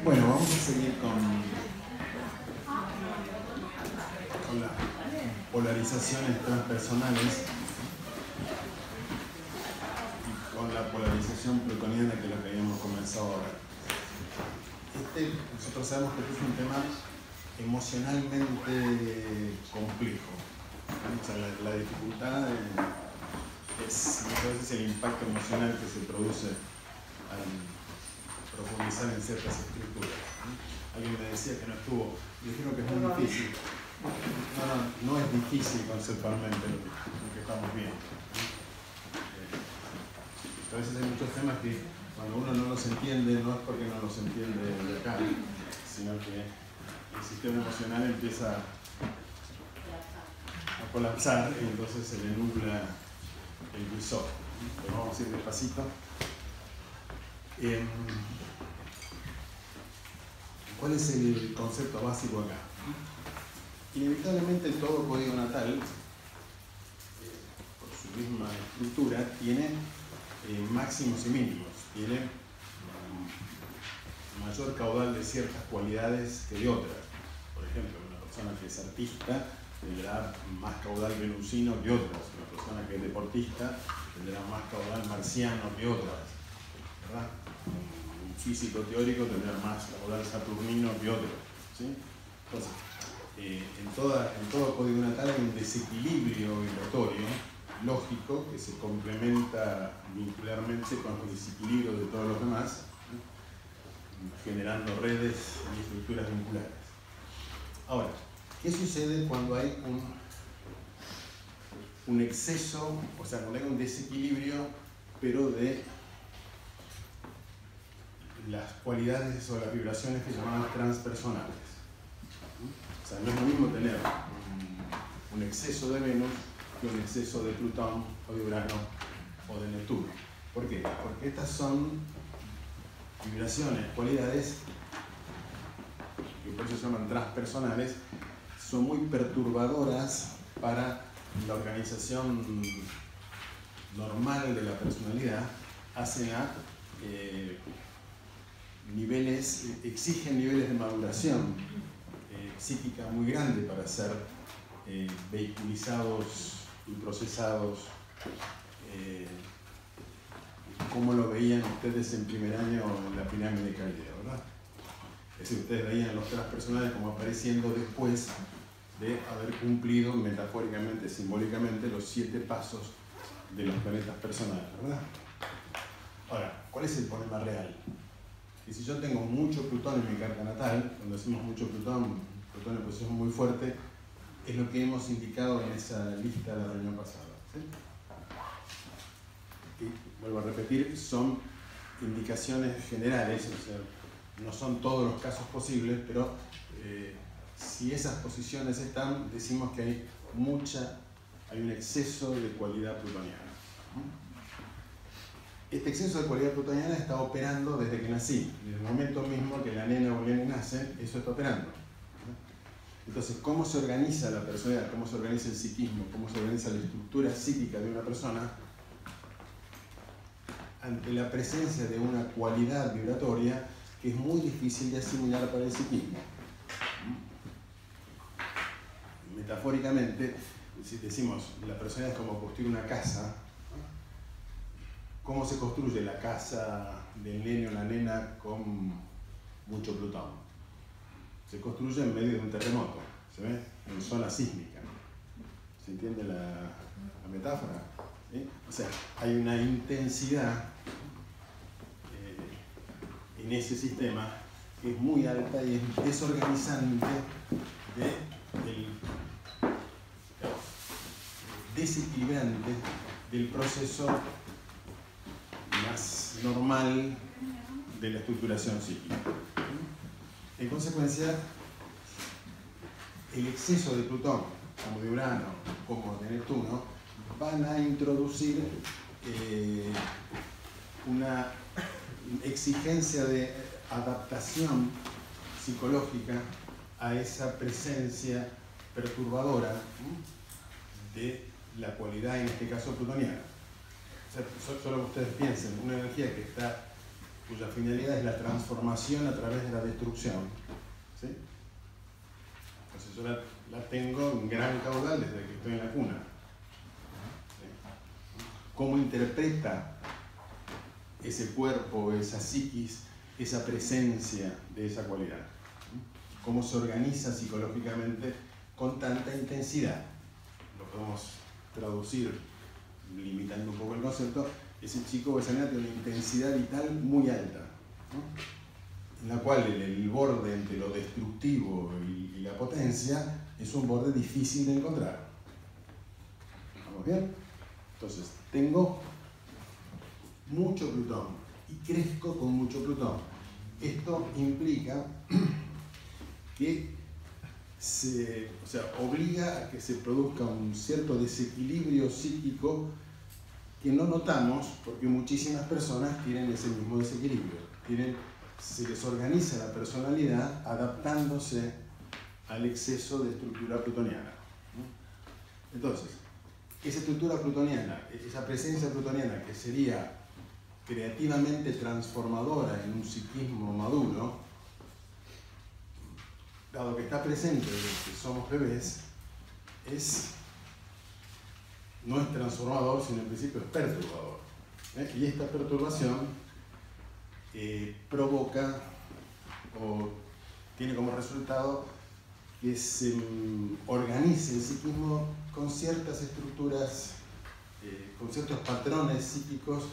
Bueno, vamos a seguir con las polarizaciones transpersonales y con la polarización plutoniana, que es lo que habíamos comenzado ahora. Nosotros sabemos que este es un tema emocionalmente complejo. O sea, la dificultad es muchas veces el impacto emocional que se produce al profundizar en ciertas estructuras. Alguien me decía que no estuvo, y dijeron que es muy difícil. No es difícil conceptualmente lo que estamos viendo. A veces hay muchos temas que cuando uno no los entiende, no es porque no los entiende de acá, sino que el sistema emocional empieza a colapsar y entonces se le nubla el visor. Pero vamos a ir despacito. ¿Cuál es el concepto básico acá? Inevitablemente todo código natal, por su misma estructura, tiene máximos y mínimos, tiene mayor caudal de ciertas cualidades que de otras. Por ejemplo, una persona que es artista tendrá más caudal venusino que otras, una persona que es deportista tendrá más caudal marciano que otras, ¿verdad? Un físico teórico tendrá más caudal saturnino que otros, ¿sí? Entonces, en todo código natal hay un desequilibrio vibratorio lógico que se complementa vincularmente con el desequilibrio de todos los demás, generando redes y estructuras vinculares. Ahora, ¿qué sucede cuando hay un exceso, o sea, cuando hay un desequilibrio, pero de las cualidades o las vibraciones que llamamos transpersonales? O sea, no es lo mismo tener un exceso de Venus que un exceso de Plutón o de Urano o de Neptuno. ¿Por qué? Porque estas son vibraciones, cualidades, que por eso se llaman transpersonales, son muy perturbadoras para la organización normal de la personalidad, hacen a exigen niveles de maduración psíquica muy grande para ser vehiculizados y procesados, como lo veían ustedes en primer año en la pirámide caldera, ¿verdad? Es decir, ustedes veían los transpersonales como apareciendo después de haber cumplido metafóricamente, simbólicamente, los 7 pasos de los planetas personales, ¿verdad? Ahora, ¿cuál es el problema real? Que si yo tengo mucho Plutón en mi carta natal, cuando decimos mucho Plutón en posición muy fuerte, es lo que hemos indicado en esa lista de la reunión pasada, ¿sí? Y vuelvo a repetir, son indicaciones generales, o sea, no son todos los casos posibles, pero si esas posiciones están, decimos que hay un exceso de cualidad plutoniana. Este exceso de cualidad plutoniana está operando desde que nací. Desde el momento mismo que la nena o el nene nacen, eso está operando. Entonces, ¿cómo se organiza la personalidad? ¿Cómo se organiza el psiquismo? ¿Cómo se organiza la estructura psíquica de una persona? Ante la presencia de una cualidad vibratoria que es muy difícil de asimilar para el psiquismo. Metafóricamente, si decimos la personalidad es como construir una casa, ¿cómo se construye la casa del nene o la nena con mucho Plutón? Se construye en medio de un terremoto, ¿se ve? En zona sísmica. ¿Se entiende la metáfora? ¿Sí? O sea, hay una intensidad en ese sistema que es muy alta y es desorganizante desequilibrante del proceso más normal de la estructuración psíquica. En consecuencia, el exceso de Plutón, como de Urano, como de Neptuno, van a introducir una exigencia de adaptación psicológica a esa presencia perturbadora de la cualidad, en este caso plutoniana. O sea, solo ustedes piensen, una energía que está cuya finalidad es la transformación a través de la destrucción. ¿Sí? Entonces yo la tengo en gran caudal desde que estoy en la cuna. ¿Sí? ¿Cómo interpreta ese cuerpo, esa psiquis, esa presencia de esa cualidad? ¿Cómo se organiza psicológicamente con tanta intensidad? Lo podemos traducir limitando un poco el concepto. Ese chico o esa nena tiene una intensidad vital muy alta, ¿no? En la cual el borde entre lo destructivo y la potencia es un borde difícil de encontrar. ¿Vamos bien? Entonces, tengo mucho Plutón y crezco con mucho Plutón. Esto implica que obliga a que se produzca un cierto desequilibrio psíquico que no notamos porque muchísimas personas tienen ese mismo desequilibrio. Se les organiza la personalidad adaptándose al exceso de estructura plutoniana. Entonces, esa estructura plutoniana, esa presencia plutoniana que sería creativamente transformadora en un psiquismo maduro, dado que está presente desde que somos bebés, no es transformador, sino en principio es perturbador. Y esta perturbación provoca o tiene como resultado que se organice el psiquismo con ciertas estructuras, con ciertos patrones psíquicos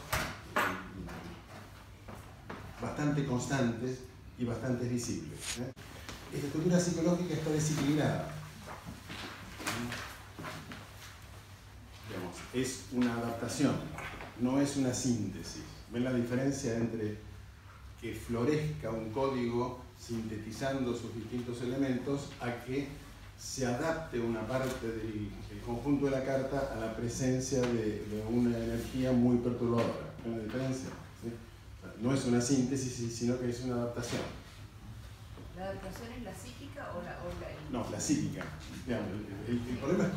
bastante constantes y bastante visibles. Esta estructura psicológica está desequilibrada. Digamos, es una adaptación, no es una síntesis. ¿Ven la diferencia entre que florezca un código sintetizando sus distintos elementos a que se adapte una parte del conjunto de la carta a la presencia de una energía muy perturbadora? ¿Ven la diferencia? ¿Sí? No es una síntesis, sino que es una adaptación. ¿La adaptación es la psíquica o la? No, la psíquica. Digamos, el problema es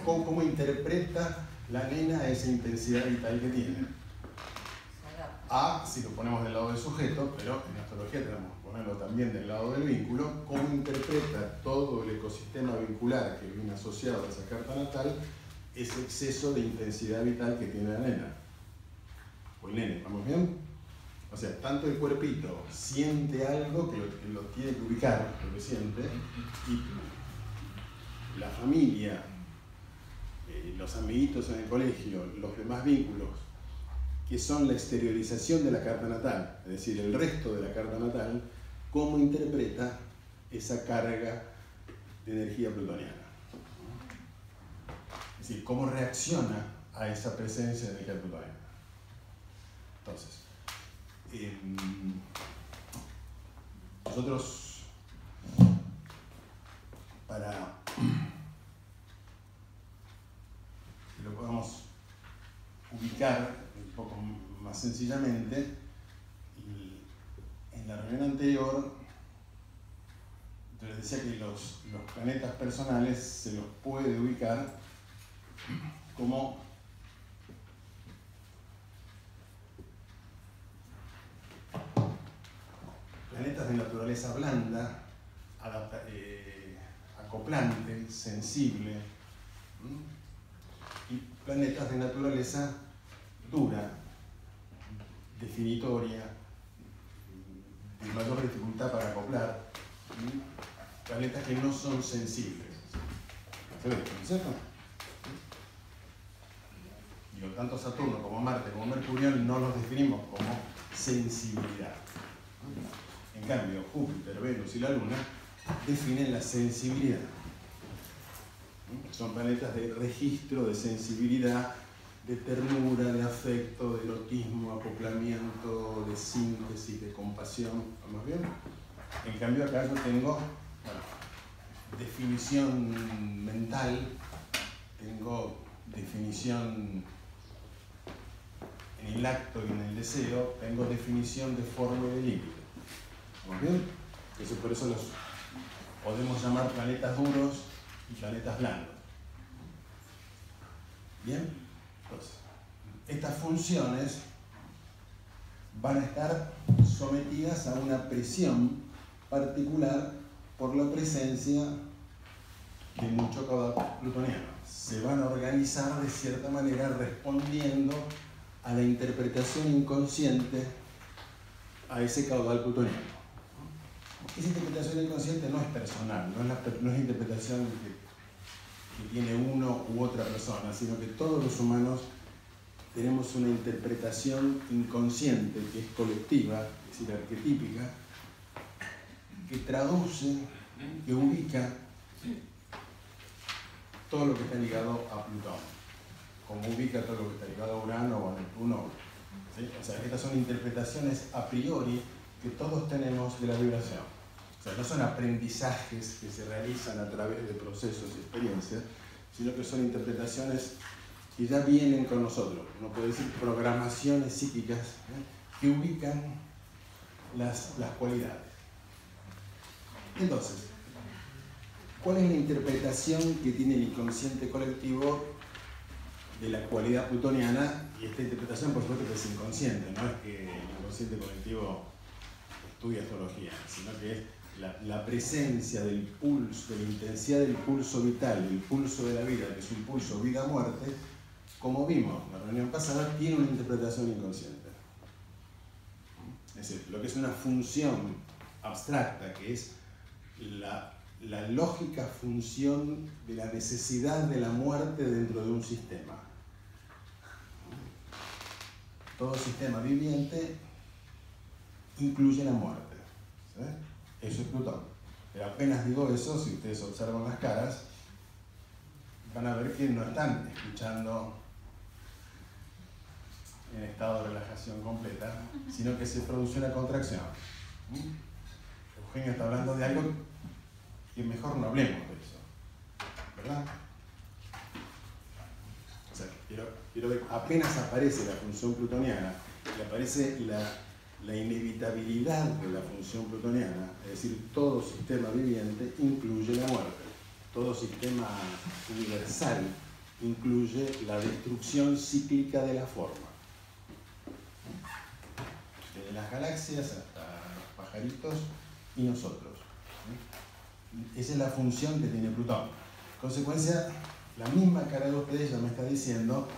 cómo interpreta la nena esa intensidad vital que tiene. Si lo ponemos del lado del sujeto, pero en astrología tenemos que ponerlo también del lado del vínculo, cómo interpreta todo el ecosistema vincular que viene asociado a esa carta natal ese exceso de intensidad vital que tiene la nena. O el nene, ¿vamos bien? O sea, tanto el cuerpito siente algo que lo tiene que ubicar, lo que siente, y la familia, los amiguitos en el colegio, los demás vínculos, que son la exteriorización de la carta natal, es decir, el resto de la carta natal, cómo interpreta esa carga de energía plutoniana. Es decir, cómo reacciona a esa presencia de energía plutoniana. Entonces, nosotros, para que lo podamos ubicar un poco más sencillamente, en la reunión anterior yo les decía que los planetas personales se los puede ubicar como planetas de naturaleza blanda, acoplante, sensible, y planetas de naturaleza dura, definitoria, de mayor dificultad para acoplar, planetas que no son sensibles. ¿Se ve? ¿No es cierto? Y tanto Saturno como Marte como Mercurio no los definimos como sensibilidad. En cambio, Júpiter, Venus y la Luna definen la sensibilidad. Son planetas de registro, de sensibilidad, de ternura, de afecto, de erotismo, acoplamiento, de síntesis, de compasión. ¿Vamos bien? En cambio acá yo tengo definición mental, tengo definición en el acto y en el deseo, tengo definición de forma y de límite. ¿Vamos bien? Entonces por eso los podemos llamar planetas duros y planetas blandos. ¿Bien? Entonces, estas funciones van a estar sometidas a una presión particular por la presencia de mucho caudal plutoniano. Se van a organizar de cierta manera respondiendo a la interpretación inconsciente a ese caudal plutoniano. Esa interpretación inconsciente no es personal, no es interpretación que tiene uno u otra persona, sino que todos los humanos tenemos una interpretación inconsciente que es colectiva, es decir, arquetípica, que traduce, que ubica todo lo que está ligado a Plutón, como ubica todo lo que está ligado a Urano o a Neptuno. ¿Sí? O sea, estas son interpretaciones a priori que todos tenemos de la vibración. O sea, no son aprendizajes que se realizan a través de procesos y experiencias, sino que son interpretaciones que ya vienen con nosotros. Uno puede decir programaciones psíquicas que ubican las cualidades. Entonces, ¿cuál es la interpretación que tiene el inconsciente colectivo de la cualidad plutoniana? Y esta interpretación, por supuesto, que es inconsciente, no es que el inconsciente colectivo estudia astrología, sino que es la presencia del pulso, de la intensidad del pulso vital, el pulso de la vida, que es un pulso vida-muerte, como vimos en la reunión pasada, tiene una interpretación inconsciente. Es decir, lo que es una función abstracta, que es la lógica función de la necesidad de la muerte dentro de un sistema. Todo sistema viviente incluye la muerte. ¿Sí? Eso es Plutón. Pero apenas digo eso, si ustedes observan las caras, van a ver que no están escuchando en estado de relajación completa, sino que se produce una contracción. Eugenio está hablando de algo que mejor no hablemos de eso, ¿verdad? O sea, quiero ver, apenas aparece la función plutoniana, y aparece la inevitabilidad de la función plutoniana, es decir, todo sistema viviente incluye la muerte, todo sistema universal incluye la destrucción cíclica de la forma. Desde las galaxias hasta los pajaritos y nosotros. Esa es la función que tiene Plutón. En consecuencia, la misma cara de ustedes ya me está diciendo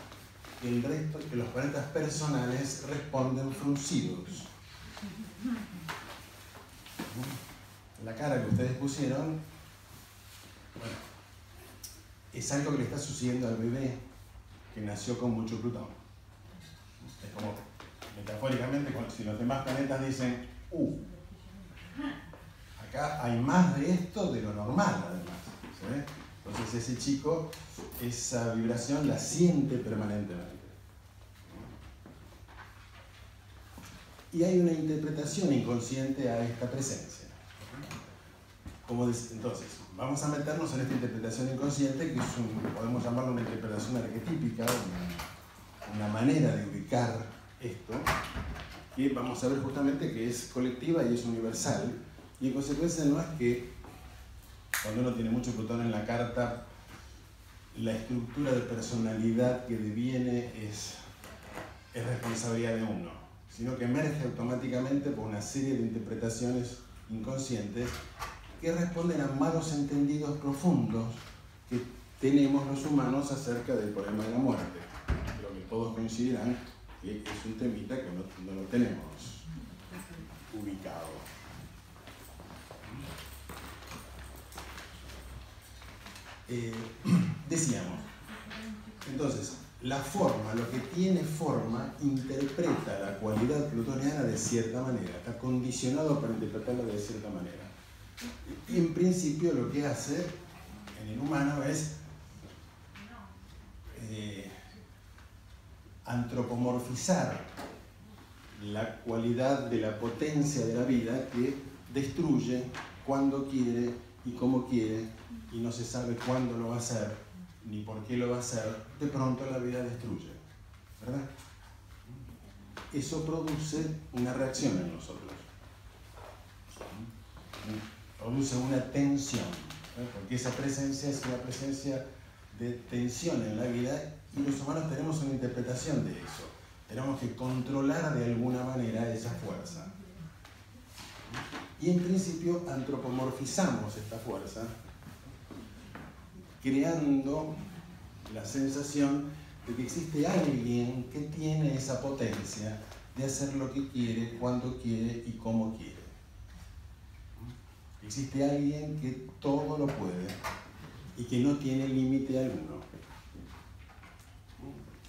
que el resto, que los planetas personales responden fruncidos. La cara que ustedes pusieron, bueno, es algo que le está sucediendo al bebé que nació con mucho Plutón. Es como, metafóricamente, si los demás planetas dicen, acá hay más de esto de lo normal, además. ¿Sí? Entonces ese chico, esa vibración la siente permanentemente. Y hay una interpretación inconsciente a esta presencia. Entonces, vamos a meternos en esta interpretación inconsciente, que es podemos llamarlo una interpretación arquetípica, una manera de ubicar esto, que vamos a ver justamente que es colectiva y es universal. Y en consecuencia no es que cuando uno tiene mucho Plutón en la carta, la estructura de personalidad que deviene es responsabilidad de uno, sino que emerge automáticamente por una serie de interpretaciones inconscientes que responden a malos entendidos profundos que tenemos los humanos acerca del problema de la muerte. Creo que todos coincidirán que es un temita que no lo tenemos ubicado. Decíamos, entonces, la forma, lo que tiene forma, interpreta la cualidad plutoniana de cierta manera, está condicionado para interpretarla de cierta manera. Y en principio lo que hace en el humano es antropomorfizar la cualidad de la potencia de la vida que destruye cuando quiere y cómo quiere, y no se sabe cuándo lo va a hacer ni por qué lo va a hacer. De pronto la vida destruye, ¿verdad? Eso produce una reacción en nosotros, produce una tensión, ¿verdad? Porque esa presencia es una presencia de tensión en la vida, y los humanos tenemos una interpretación de eso. Tenemos que controlar de alguna manera esa fuerza. Y en principio antropomorfizamos esta fuerza, creando la sensación de que existe alguien que tiene esa potencia de hacer lo que quiere, cuando quiere y cómo quiere. Existe alguien que todo lo puede y que no tiene límite alguno.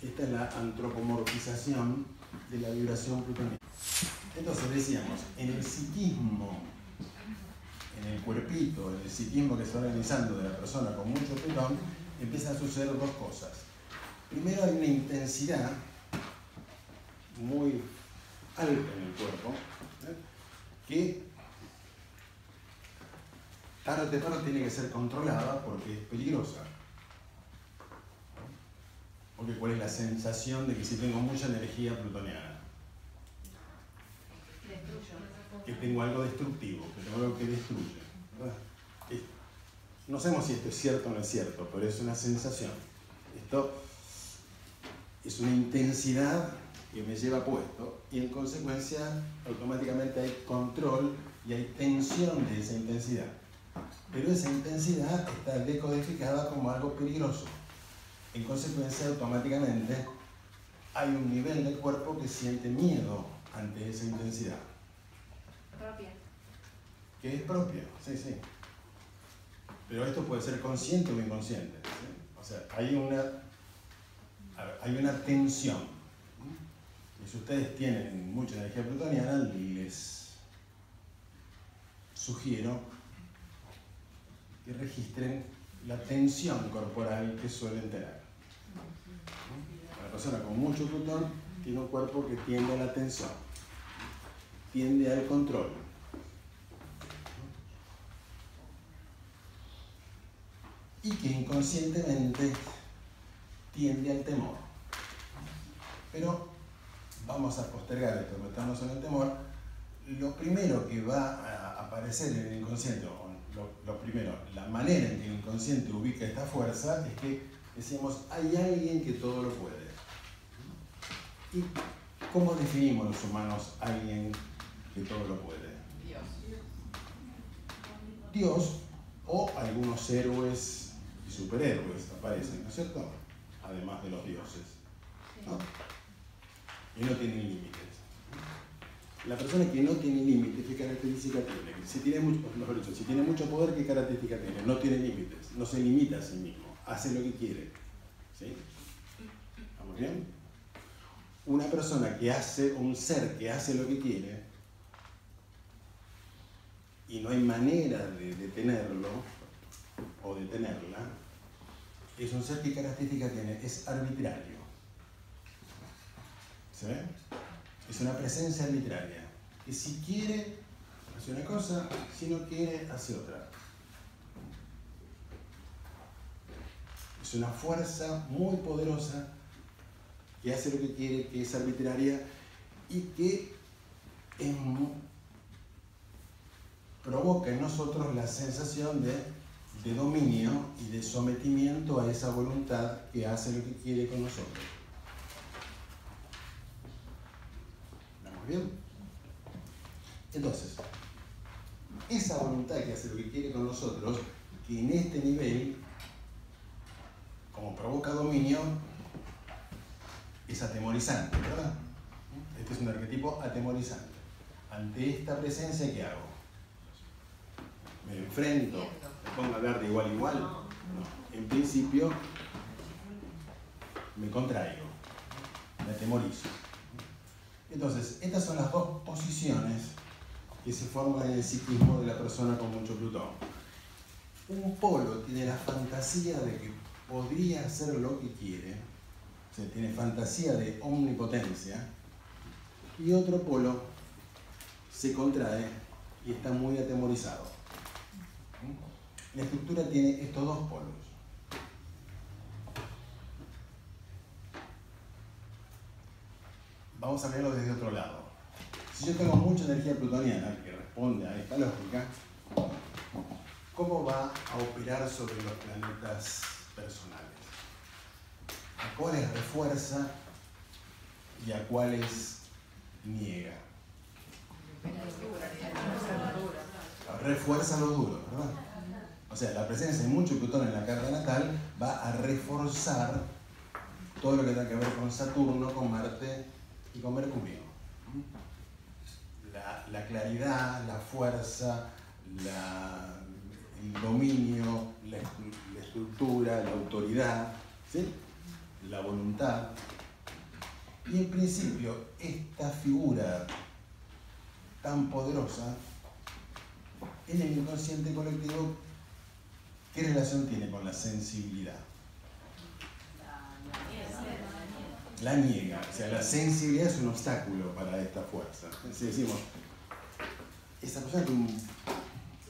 Esta es la antropomorfización de la vibración plutoniana. Entonces decíamos, en el psiquismo, en el cuerpito, en el psiquismo que se va organizando de la persona con mucho Plutón, empiezan a suceder dos cosas. Primero hay una intensidad muy alta en el cuerpo, que tarde o temprano tiene que ser controlada porque es peligrosa. Porque ¿cuál es la sensación de que si tengo mucha energía plutoniana? Que tengo algo destructivo, que tengo algo que destruye. No sabemos si esto es cierto o no es cierto, pero es una sensación. Esto es una intensidad que me lleva puesto y en consecuencia automáticamente hay control y hay tensión de esa intensidad. Pero esa intensidad está decodificada como algo peligroso. En consecuencia, automáticamente hay un nivel del cuerpo que siente miedo ante esa intensidad. Propia. Que es propia, sí, sí. Pero esto puede ser consciente o inconsciente, ¿sí? O sea, hay una tensión. Y si ustedes tienen mucha energía plutoniana, les sugiero que registren la tensión corporal que suelen tener. La persona con mucho Plutón tiene un cuerpo que tiende a la tensión, tiende al control. Y que inconscientemente tiende al temor. Pero vamos a postergar esto, meternos en el temor. Lo primero que va a aparecer en el inconsciente, o lo primero, la manera en que el inconsciente ubica esta fuerza es que decimos, hay alguien que todo lo puede. ¿Y cómo definimos los humanos a alguien que todo lo puede? Dios. Dios o algunos héroes y superhéroes aparecen, ¿no es cierto? Además de los dioses, ¿no? Y no tienen límites. La persona que no tiene límites, ¿qué característica tiene? Si tiene mucho poder, ¿qué característica tiene? No tiene límites, no se limita a sí mismo, hace lo que quiere. ¿Sí? ¿Estamos bien? Una persona que hace, un ser que hace lo que quiere, y no hay manera de detenerlo o detenerla, es un ser que característica tiene, es arbitrario. ¿Se ve? Es una presencia arbitraria, que si quiere hace una cosa, si no quiere hace otra. Es una fuerza muy poderosa que hace lo que quiere, que es arbitraria y que provoca en nosotros la sensación de dominio y de sometimiento a esa voluntad que hace lo que quiere con nosotros. ¿Estamos bien? Entonces, esa voluntad que hace lo que quiere con nosotros, que en este nivel, como provoca dominio, es atemorizante, ¿verdad? Este es un arquetipo atemorizante. Ante esta presencia, ¿qué hago? ¿Me enfrento? ¿Me pongo a hablar de igual a igual? No. En principio, me contraigo, me atemorizo. Entonces, estas son las dos posiciones que se forman en el psiquismo de la persona con mucho Plutón. Un polo tiene la fantasía de que podría hacer lo que quiere, o sea, tiene fantasía de omnipotencia, y otro polo se contrae y está muy atemorizado. La estructura tiene estos dos polos. Vamos a verlo desde otro lado. Si yo tengo mucha energía plutoniana que responde a esta lógica, ¿cómo va a operar sobre los planetas personales? ¿A cuáles refuerza y a cuáles niega. Refuerza los duros, ¿verdad? O sea, la presencia de mucho Plutón en la carta natal va a reforzar todo lo que tenga que ver con Saturno, con Marte y con Mercurio. La claridad, la fuerza, el dominio, la estructura, la autoridad, ¿sí? La voluntad. Y en principio, esta figura tan poderosa en el inconsciente colectivo, ¿qué relación tiene con la sensibilidad? La niega. O sea, la sensibilidad es un obstáculo para esta fuerza. Si decimos, esta persona tiene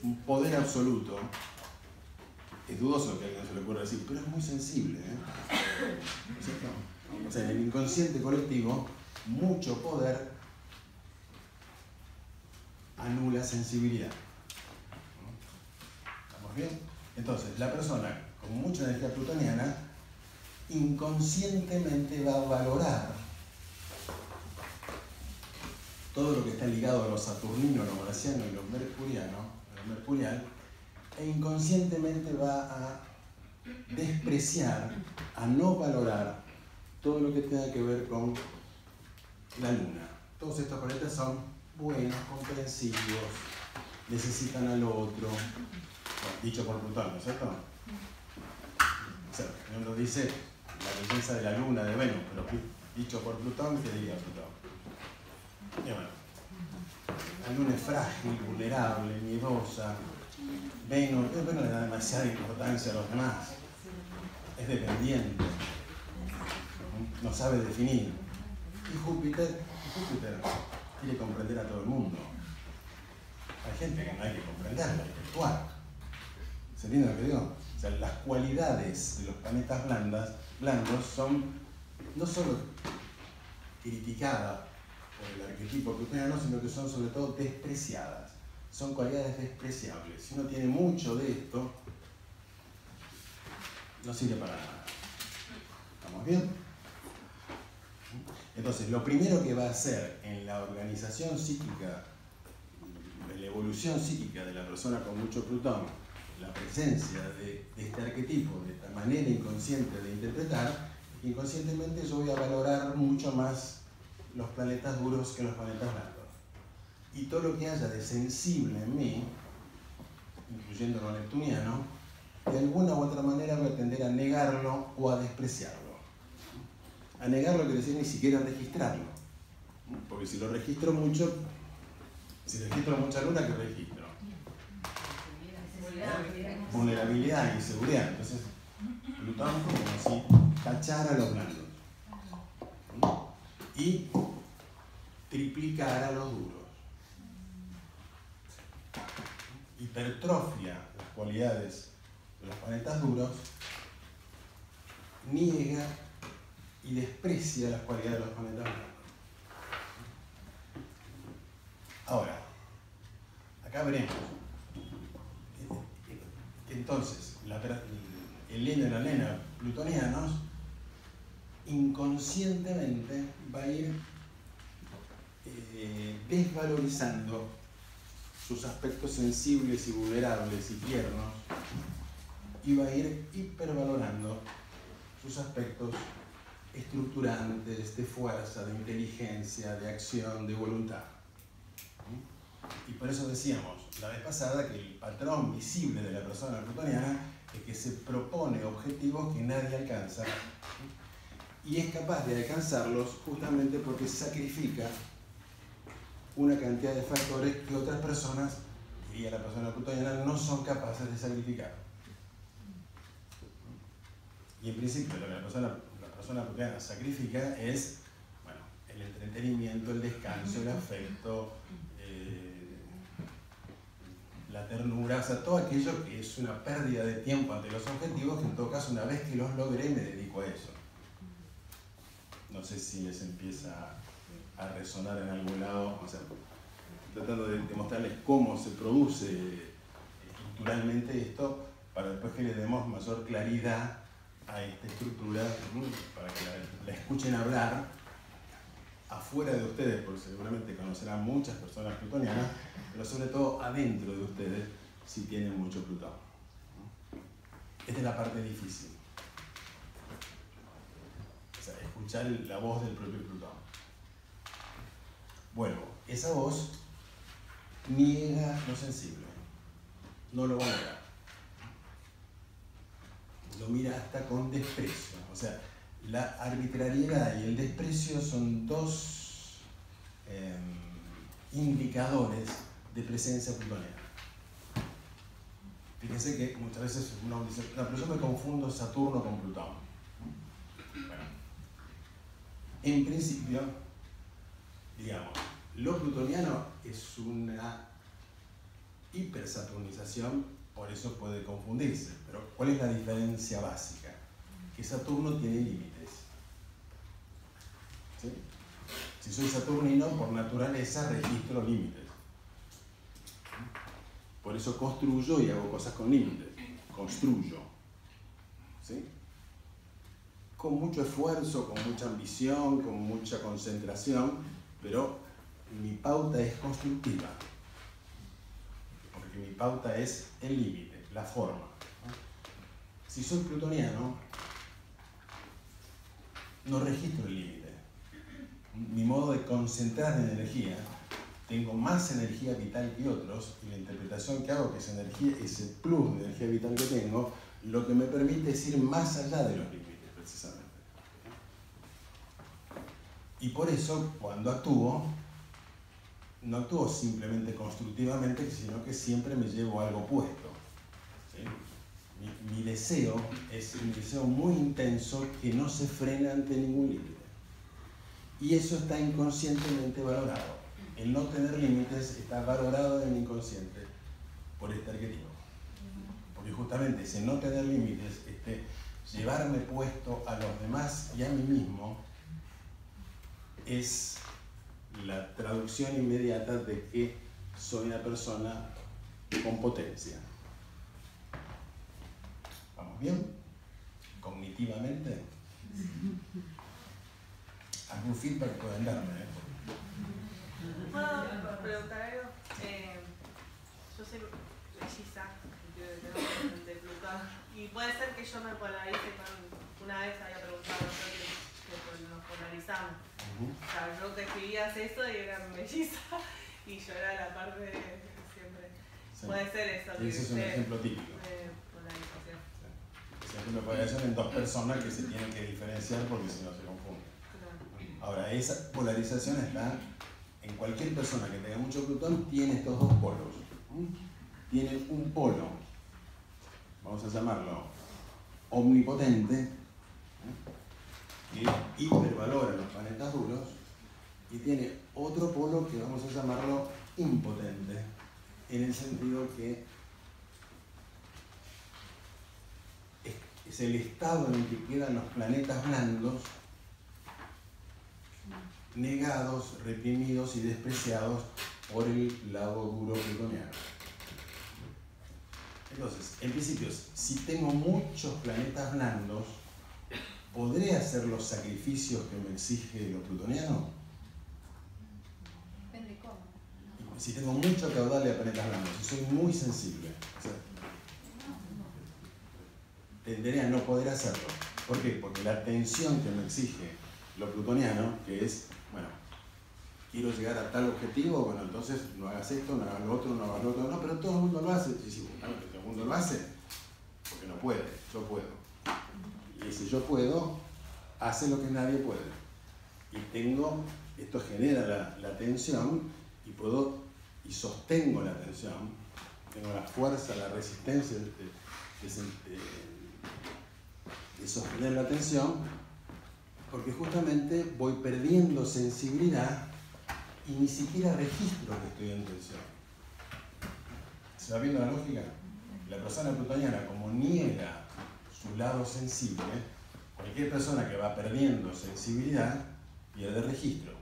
un poder absoluto, es dudoso que a alguien se le ocurra decir, pero es muy sensible, ¿eh? O sea, en el inconsciente colectivo, mucho poder anula sensibilidad. ¿Estamos bien? Entonces, la persona con mucha energía plutoniana inconscientemente va a valorar todo lo que está ligado a lo saturnino, lo marciano y lo mercurial, e inconscientemente va a despreciar, a no valorar todo lo que tenga que ver con la luna. Todos estos planetas son buenos, comprensivos, necesitan al otro, dicho por Plutón, ¿no es cierto? O sea, uno dice la belleza de la luna, de Venus, pero dicho por Plutón, ¿qué diría Plutón? Y bueno, la luna es frágil, vulnerable, miedosa. Venus le da demasiada importancia a los demás. Es dependiente. No sabe definir. Y Júpiter quiere comprender a todo el mundo. Hay gente que no hay que comprenderla, hay que actuar. ¿Se entiende lo que digo? O sea, las cualidades de los planetas blandos son no solo criticadas por el arquetipo plutoniano, sino que son sobre todo despreciadas. Son cualidades despreciables. Si uno tiene mucho de esto, no sirve para nada. ¿Estamos bien? Entonces, lo primero que va a hacer en la organización psíquica, en la evolución psíquica de la persona con mucho Plutón, la presencia de este arquetipo, de esta manera inconsciente de interpretar, inconscientemente yo voy a valorar mucho más los planetas duros que los planetas blandos. Y todo lo que haya de sensible en mí, incluyendo lo neptuniano, de alguna u otra manera voy a tender a negarlo o a despreciarlo. A negarlo quiere decir ni siquiera registrarlo. Porque si lo registro mucho, si registro mucha luna, ¿qué registro? Vulnerabilidad, inseguridad. Entonces, Plutón como si tachara a los blandos. Y triplicara a los duros. Hipertrofia las cualidades de los planetas duros, niega y desprecia las cualidades de los planetas blandos. Ahora, acá veremos. Entonces, el Leno y la Lena plutonianos inconscientemente va a ir desvalorizando sus aspectos sensibles y vulnerables y tiernos, y va a ir hipervalorando sus aspectos estructurantes, de fuerza, de inteligencia, de acción, de voluntad. Y por eso decíamos la vez pasada que el patrón visible de la persona plutoniana es que se propone objetivos que nadie alcanza y es capaz de alcanzarlos justamente porque sacrifica una cantidad de factores que otras personas, diría la persona plutoniana, no son capaces de sacrificar. Y en principio lo que la persona plutoniana sacrifica es, bueno, el entretenimiento, el descanso, el afecto, la ternura, o sea, todo aquello que es una pérdida de tiempo ante los objetivos, que en todo caso una vez que los logré me dedico a eso. No sé si les empieza a resonar en algún lado, o sea, tratando de mostrarles cómo se produce estructuralmente esto, para después que le demos mayor claridad a esta estructura, para que la escuchen hablar afuera de ustedes, porque seguramente conocerán muchas personas plutonianas, pero sobre todo adentro de ustedes si tienen mucho Plutón. Esta es la parte difícil. O sea, escuchar la voz del propio Plutón. Bueno, esa voz niega lo sensible. No lo va a negar. Lo mira hasta con desprecio. O sea, la arbitrariedad y el desprecio son dos indicadores de presencia plutoniana. Fíjense que muchas veces uno dice, no, pero yo me confundo Saturno con Plutón. Bueno, en principio, digamos, lo plutoniano es una hipersaturnización, por eso puede confundirse. Pero ¿cuál es la diferencia básica? Que Saturno tiene límites. ¿Sí? Si soy saturnino, por naturaleza registro límites. Por eso construyo y hago cosas con límites. Construyo. ¿Sí? Con mucho esfuerzo, con mucha ambición, con mucha concentración, pero mi pauta es constructiva. Porque mi pauta es el límite, la forma. Si soy plutoniano, no registro el límite. Mi modo de concentrar en energía, tengo más energía vital que otros, y la interpretación que hago, que esa energía, ese plus de energía vital que tengo, lo que me permite es ir más allá de los límites, precisamente. Y por eso, cuando actúo, no actúo simplemente constructivamente, sino que siempre me llevo algo puesto. ¿Sí? Mi deseo es un deseo muy intenso que no se frena ante ningún límite. Y eso está inconscientemente valorado. El no tener límites está valorado en el inconsciente por este arquetipo. Porque justamente ese no tener límites, llevarme puesto a los demás y a mí mismo, es la traducción inmediata de que soy una persona con potencia. ¿Vamos bien? Cognitivamente. ¿Algún feedback pueden darme? ¿Puedo preguntar algo? Yo soy melliza, de Plutón, y puede ser que yo me polarice con... Una vez había preguntado que nos polarizamos. O sea, yo te escribías eso y era melliza, y yo era la parte de siempre. Sí. Puede ser eso. Ese es un ejemplo típico. De polarización. Sí. Ese ejemplo de polarización en dos personas que se tienen que diferenciar porque si no se confunden. Claro. Ahora, esa polarización está en cualquier persona que tenga mucho Plutón, tiene estos dos polos. Tiene un polo, vamos a llamarlo omnipotente, que hipervalora los planetas duros, y tiene otro polo que vamos a llamarlo impotente, en el sentido que es el estado en el que quedan los planetas blandos, negados, reprimidos y despreciados por el lado duro plutoniano. Entonces, en principio, si tengo muchos planetas blandos, ¿podré hacer los sacrificios que me exige lo plutoniano? Depende cómo. Si tengo mucho caudal de planetas blandos, si soy muy sensible, o sea, tenderé a no poder hacerlo. ¿Por qué? Porque la tensión que me exige lo plutoniano, que es, bueno, quiero llegar a tal objetivo, bueno, entonces no hagas esto, no hagas lo otro, no hagas lo otro, no, pero todo el mundo lo hace. Sí, sí, todo el mundo lo hace, porque no puede, yo puedo. Y si yo puedo, hace lo que nadie puede. Y esto genera la tensión, y puedo, y sostengo la tensión, tengo la fuerza, la resistencia de sostener la tensión, porque justamente voy perdiendo sensibilidad y ni siquiera registro que estoy en tensión. ¿Se va viendo la lógica? La persona plutoniana, como niega su lado sensible, cualquier persona que va perdiendo sensibilidad pierde registro.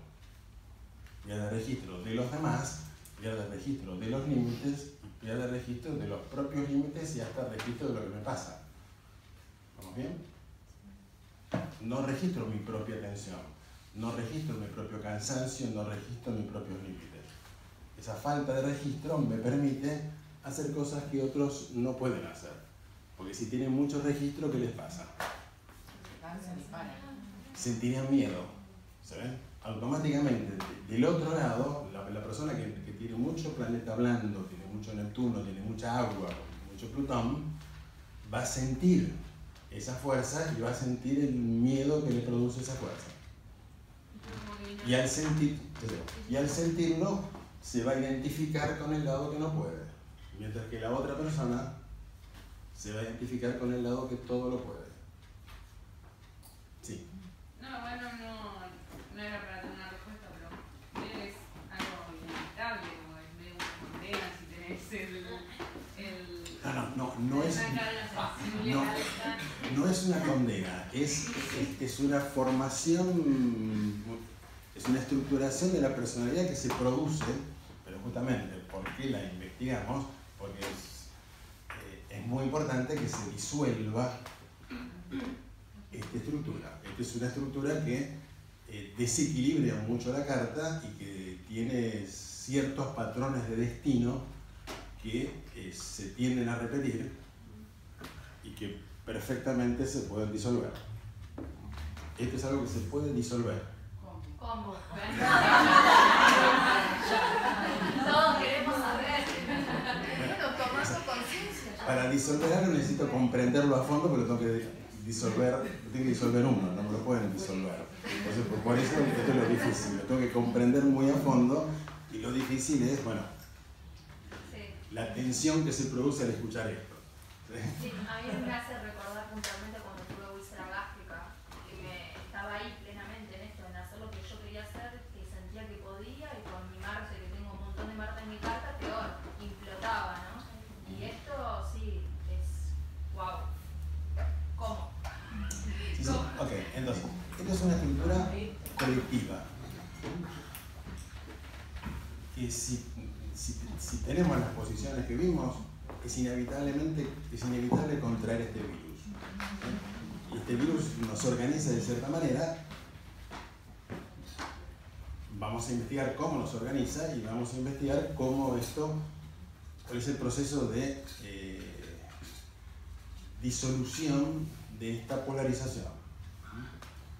Pierde registro de los demás, pierde registro de los límites, y pierde registro de los propios límites y hasta registro de lo que me pasa. ¿Vamos bien? No registro mi propia tensión. no registro mi propio cansancio, no registro mis propios límites. Esa falta de registro me permite hacer cosas que otros no pueden hacer. Porque si tienen mucho registro, ¿qué les pasa? Sentirían miedo. ¿Saben? Automáticamente, del otro lado, la persona que tiene mucho planeta blando, tiene mucho Neptuno, tiene mucha agua, mucho Plutón, va a sentir esa fuerza y va a sentir el miedo que le produce esa fuerza. Y al sentirlo, se va a identificar con el lado que no puede. Mientras que la otra persona se va a identificar con el lado que todo lo puede. Sí. No, bueno, no era para tener una respuesta, pero es algo inevitable, o es medio una condena si tenés no es una condena, es una formación, es una estructuración de la personalidad que se produce, pero justamente, ¿por qué la investigamos? Porque es muy importante que se disuelva esta estructura. Esta es una estructura que desequilibra mucho la carta y que tiene ciertos patrones de destino que se tienden a repetir y que perfectamente se pueden disolver. Esto es algo que se puede disolver. ¿Cómo? Todos queremos saber. Bueno, tomando conciencia. Para disolver algo necesito comprenderlo a fondo, pero tengo que disolver uno, no me lo pueden disolver. Entonces, por eso esto es lo difícil, lo tengo que comprender muy a fondo y lo difícil es, bueno, la tensión que se produce al escuchar esto. Sí, a mí me hace recordar puntualmente cuando tuve úlcera gástrica, que estaba ahí plenamente en esto, en hacer lo que yo quería hacer, que sentía que podía, y con mi Marte, que tengo un montón de Marte en mi carta, peor, implotaba, ¿no? Y esto sí, es wow. ¿Cómo? Sí. Ok, entonces, esta es una estructura colectiva. Que si tenemos las posiciones que vimos, es inevitable contraer este virus. Y este virus nos organiza de cierta manera. Vamos a investigar cómo nos organiza y vamos a investigar cuál es el proceso de disolución de esta polarización.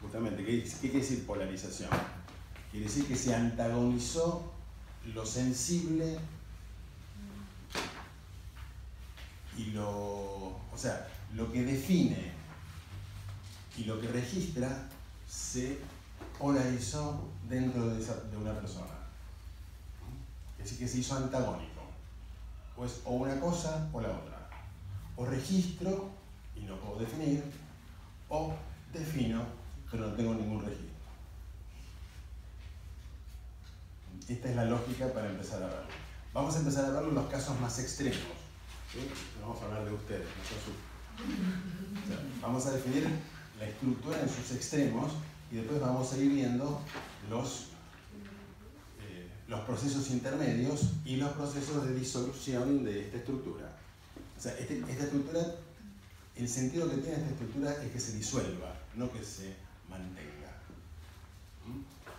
Justamente, ¿qué quiere decir polarización? Quiere decir que se antagonizó lo sensible y lo que define y lo que registra se polarizó dentro de una persona. Es decir, que se hizo antagónico. Pues o una cosa o la otra. O registro y no puedo definir, o defino pero no tengo ningún registro. Esta es la lógica para empezar a verlo. Vamos a empezar a verlo en los casos más extremos. ¿Sí? No vamos a hablar de ustedes, no se asusten. O sea, vamos a definir la estructura en sus extremos y después vamos a ir viendo los procesos intermedios y los procesos de disolución de esta estructura. O sea, esta estructura, el sentido que tiene esta estructura es que se disuelva, no que se mantenga.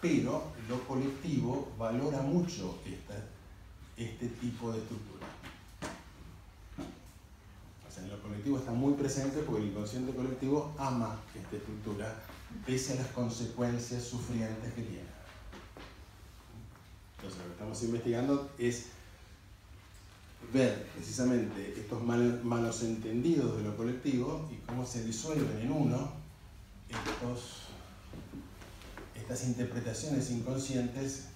Pero lo colectivo valora mucho este tipo de estructura. O sea, en lo colectivo está muy presente porque el inconsciente colectivo ama esta estructura pese a las consecuencias sufrientes que tiene. Entonces, lo que estamos investigando es ver precisamente estos malos entendidos de lo colectivo y cómo se disuelven en uno estas interpretaciones inconscientes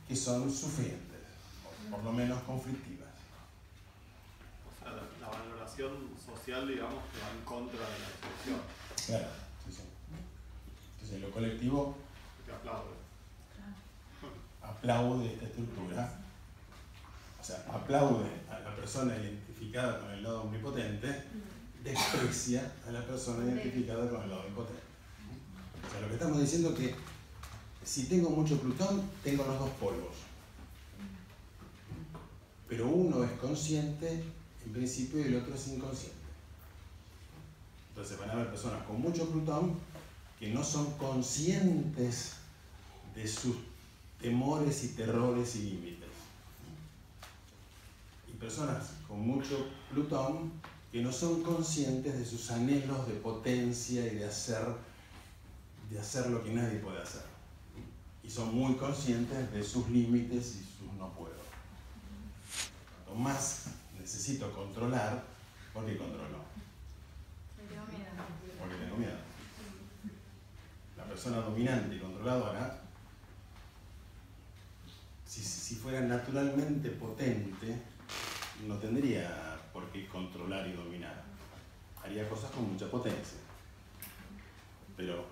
que son sufrientes, o por lo menos conflictivas. O sea, la valoración social, digamos, que va en contra de la expresión. Claro, sí. Entonces, lo colectivo Que aplaude esta estructura, o sea, aplaude a la persona identificada con el lado omnipotente, desprecia a la persona identificada con el lado impotente. O sea, lo que estamos diciendo es que si tengo mucho Plutón, tengo los dos polos. Pero uno es consciente, en principio, y el otro es inconsciente. Entonces van a haber personas con mucho Plutón que no son conscientes de sus temores y terrores y límites. Y personas con mucho Plutón que no son conscientes de sus anhelos de potencia y de hacer lo que nadie puede hacer. Y son muy conscientes de sus límites y sus no puedo. Cuanto más necesito controlar, ¿por qué controlo? Porque tengo miedo. La persona dominante y controladora, si fuera naturalmente potente, no tendría por qué controlar y dominar. Haría cosas con mucha potencia. Pero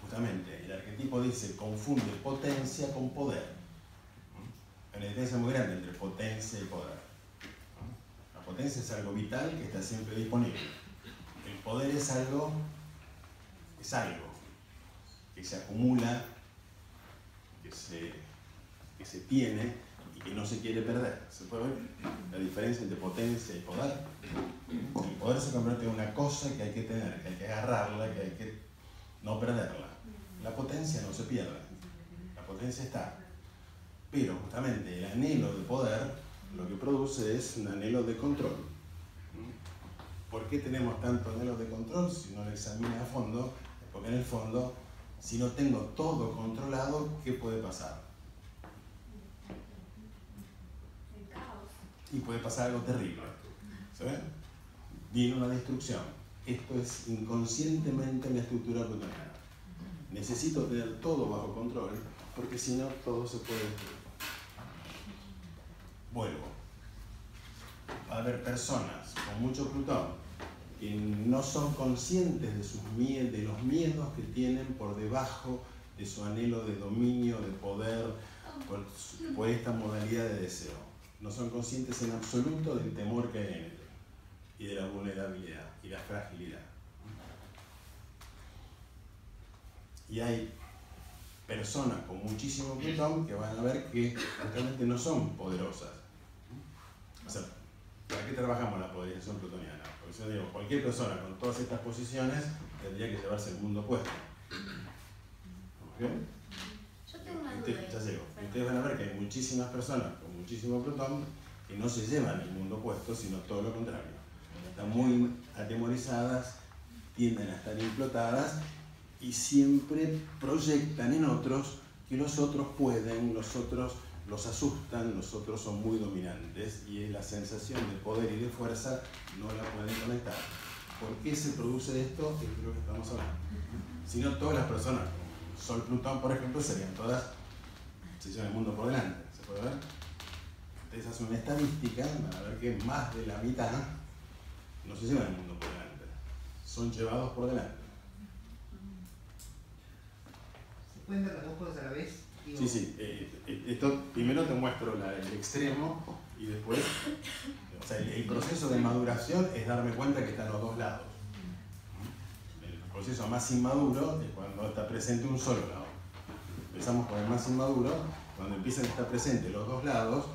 justamente el arquetipo dice, confunde potencia con poder. Hay una diferencia muy grande entre potencia y poder. La potencia es algo vital que está siempre disponible. El poder es algo que se acumula, que se tiene y que no se quiere perder. ¿Se puede ver la diferencia entre potencia y poder? El poder se convierte en una cosa que hay que tener, que hay que agarrarla, que hay que no perderla. La potencia no se pierde, la potencia está. Pero justamente el anhelo de poder lo que produce es un anhelo de control. ¿Por qué tenemos tanto anhelo de control? Si no lo examina a fondo, porque en el fondo, si no tengo todo controlado, ¿qué puede pasar? El caos. Y puede pasar algo terrible. ¿Se ven? Viene una destrucción. Esto es inconscientemente en la estructura plutoniana. Necesito tener todo bajo control, porque si no, todo se puede destruir. Vuelvo. Va a haber personas con mucho Plutón que no son conscientes de los miedos que tienen por debajo de su anhelo de dominio, de poder, por esta modalidad de deseo. No son conscientes en absoluto del temor que hay en ellos y de la vulnerabilidad y la fragilidad. Y hay personas con muchísimo Plutón que van a ver que realmente no son poderosas. O sea, ¿para qué trabajamos la polarización plutoniana? Porque yo digo, cualquier persona con todas estas posiciones tendría que llevarse el mundo puesto. ¿Ok? Yo tengo una duda. Ya llego. Ustedes van a ver que hay muchísimas personas con muchísimo Plutón que no se llevan el mundo puesto, sino todo lo contrario. Están muy atemorizadas, tienden a estar implotadas y siempre proyectan en otros que los otros pueden, los otros los asustan, los otros son muy dominantes y la sensación de poder y de fuerza no la pueden conectar. ¿Por qué se produce esto? Es lo que estamos hablando. Si no, todas las personas con Sol Plutón, por ejemplo, serían todas, se llevan el mundo por delante. ¿Se puede ver? Ustedes hacen una estadística, van a ver que más de la mitad no se llevan el mundo por delante, son llevados por delante. ¿Se pueden ver las dos cosas a la vez? Digo, Sí. Esto primero te muestro el extremo y después, o sea, el proceso de maduración es darme cuenta que están los dos lados. El proceso más inmaduro es cuando está presente un solo lado. Empezamos con el más inmaduro, cuando empiezan a estar presentes los dos lados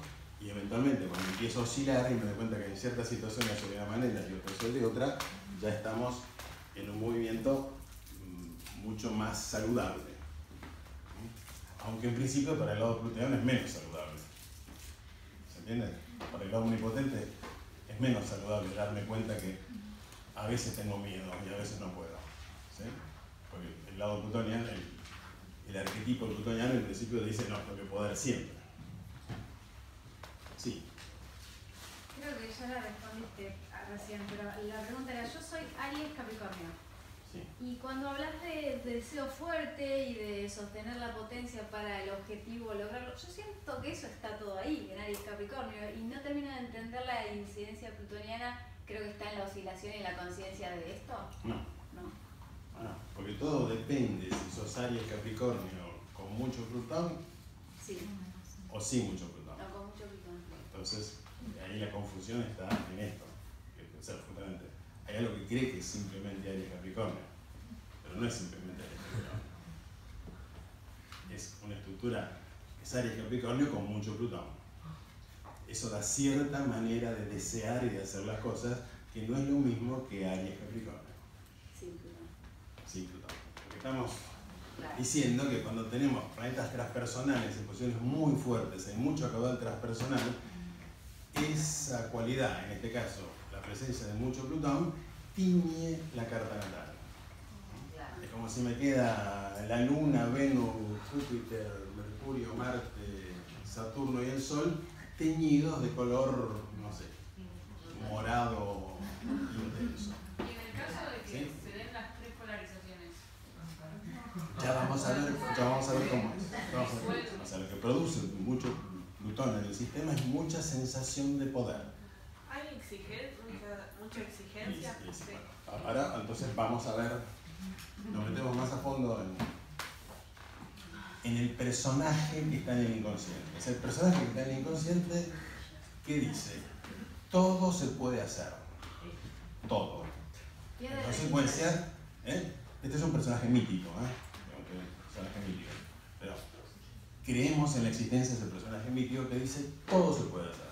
y eventualmente cuando empiezo a oscilar y me doy cuenta que en ciertas situaciones soy de una manera y otras soy de otra, ya estamos en un movimiento mucho más saludable. Aunque en principio para el lado plutoniano es menos saludable. ¿Se entiende? Para el lado omnipotente es menos saludable darme cuenta que a veces tengo miedo y a veces no puedo. ¿Sí? Porque el lado plutoniano, el arquetipo plutoniano en principio dice no, tengo que poder siempre. Sí. Creo que ya la respondiste recién, pero la pregunta era, yo soy Aries Capricornio. Sí. Y cuando hablas de deseo fuerte y de sostener la potencia para el objetivo, lograrlo, yo siento que eso está todo ahí, en Aries Capricornio, y no termino de entender la incidencia plutoniana, creo que está en la oscilación y la conciencia de esto. No, porque todo depende si sos Aries Capricornio con mucho Plutón Sí, o sin mucho Plutón. no, con mucho Plutón. Entonces, ahí la confusión está en esto. O sea, justamente, hay algo que cree que es simplemente Aries Capricornio, pero no es simplemente Aries Capricornio. Es una estructura, es Aries Capricornio con mucho Plutón. Eso da cierta manera de desear y de hacer las cosas que no es lo mismo que Aries Capricornio. Sí, Plutón. Sí, Plutón. ¿Ok? estamos diciendo que cuando tenemos planetas transpersonales en posiciones muy fuertes, hay mucho caudal transpersonal, esa cualidad, en este caso la presencia de mucho Plutón, tiñe la carta natal. Es como si me queda la Luna, Venus, Júpiter, Mercurio, Marte, Saturno y el Sol teñidos de color, no sé, morado intenso. Y en el caso de que ¿Sí? se den las tres polarizaciones, Ya vamos a ver cómo es. O sea, lo que produce mucho Plutón en el sistema es mucha sensación de poder. ¿Hay mucha exigencia? Sí, sí. Sí. Ahora, entonces vamos a ver, nos metemos más a fondo en el personaje que está en el inconsciente. Es el personaje que está en el inconsciente que dice, todo se puede hacer. Todo. En consecuencia, este es un personaje mítico, pero creemos en la existencia de ese personaje mítico que dice, todo se puede hacer.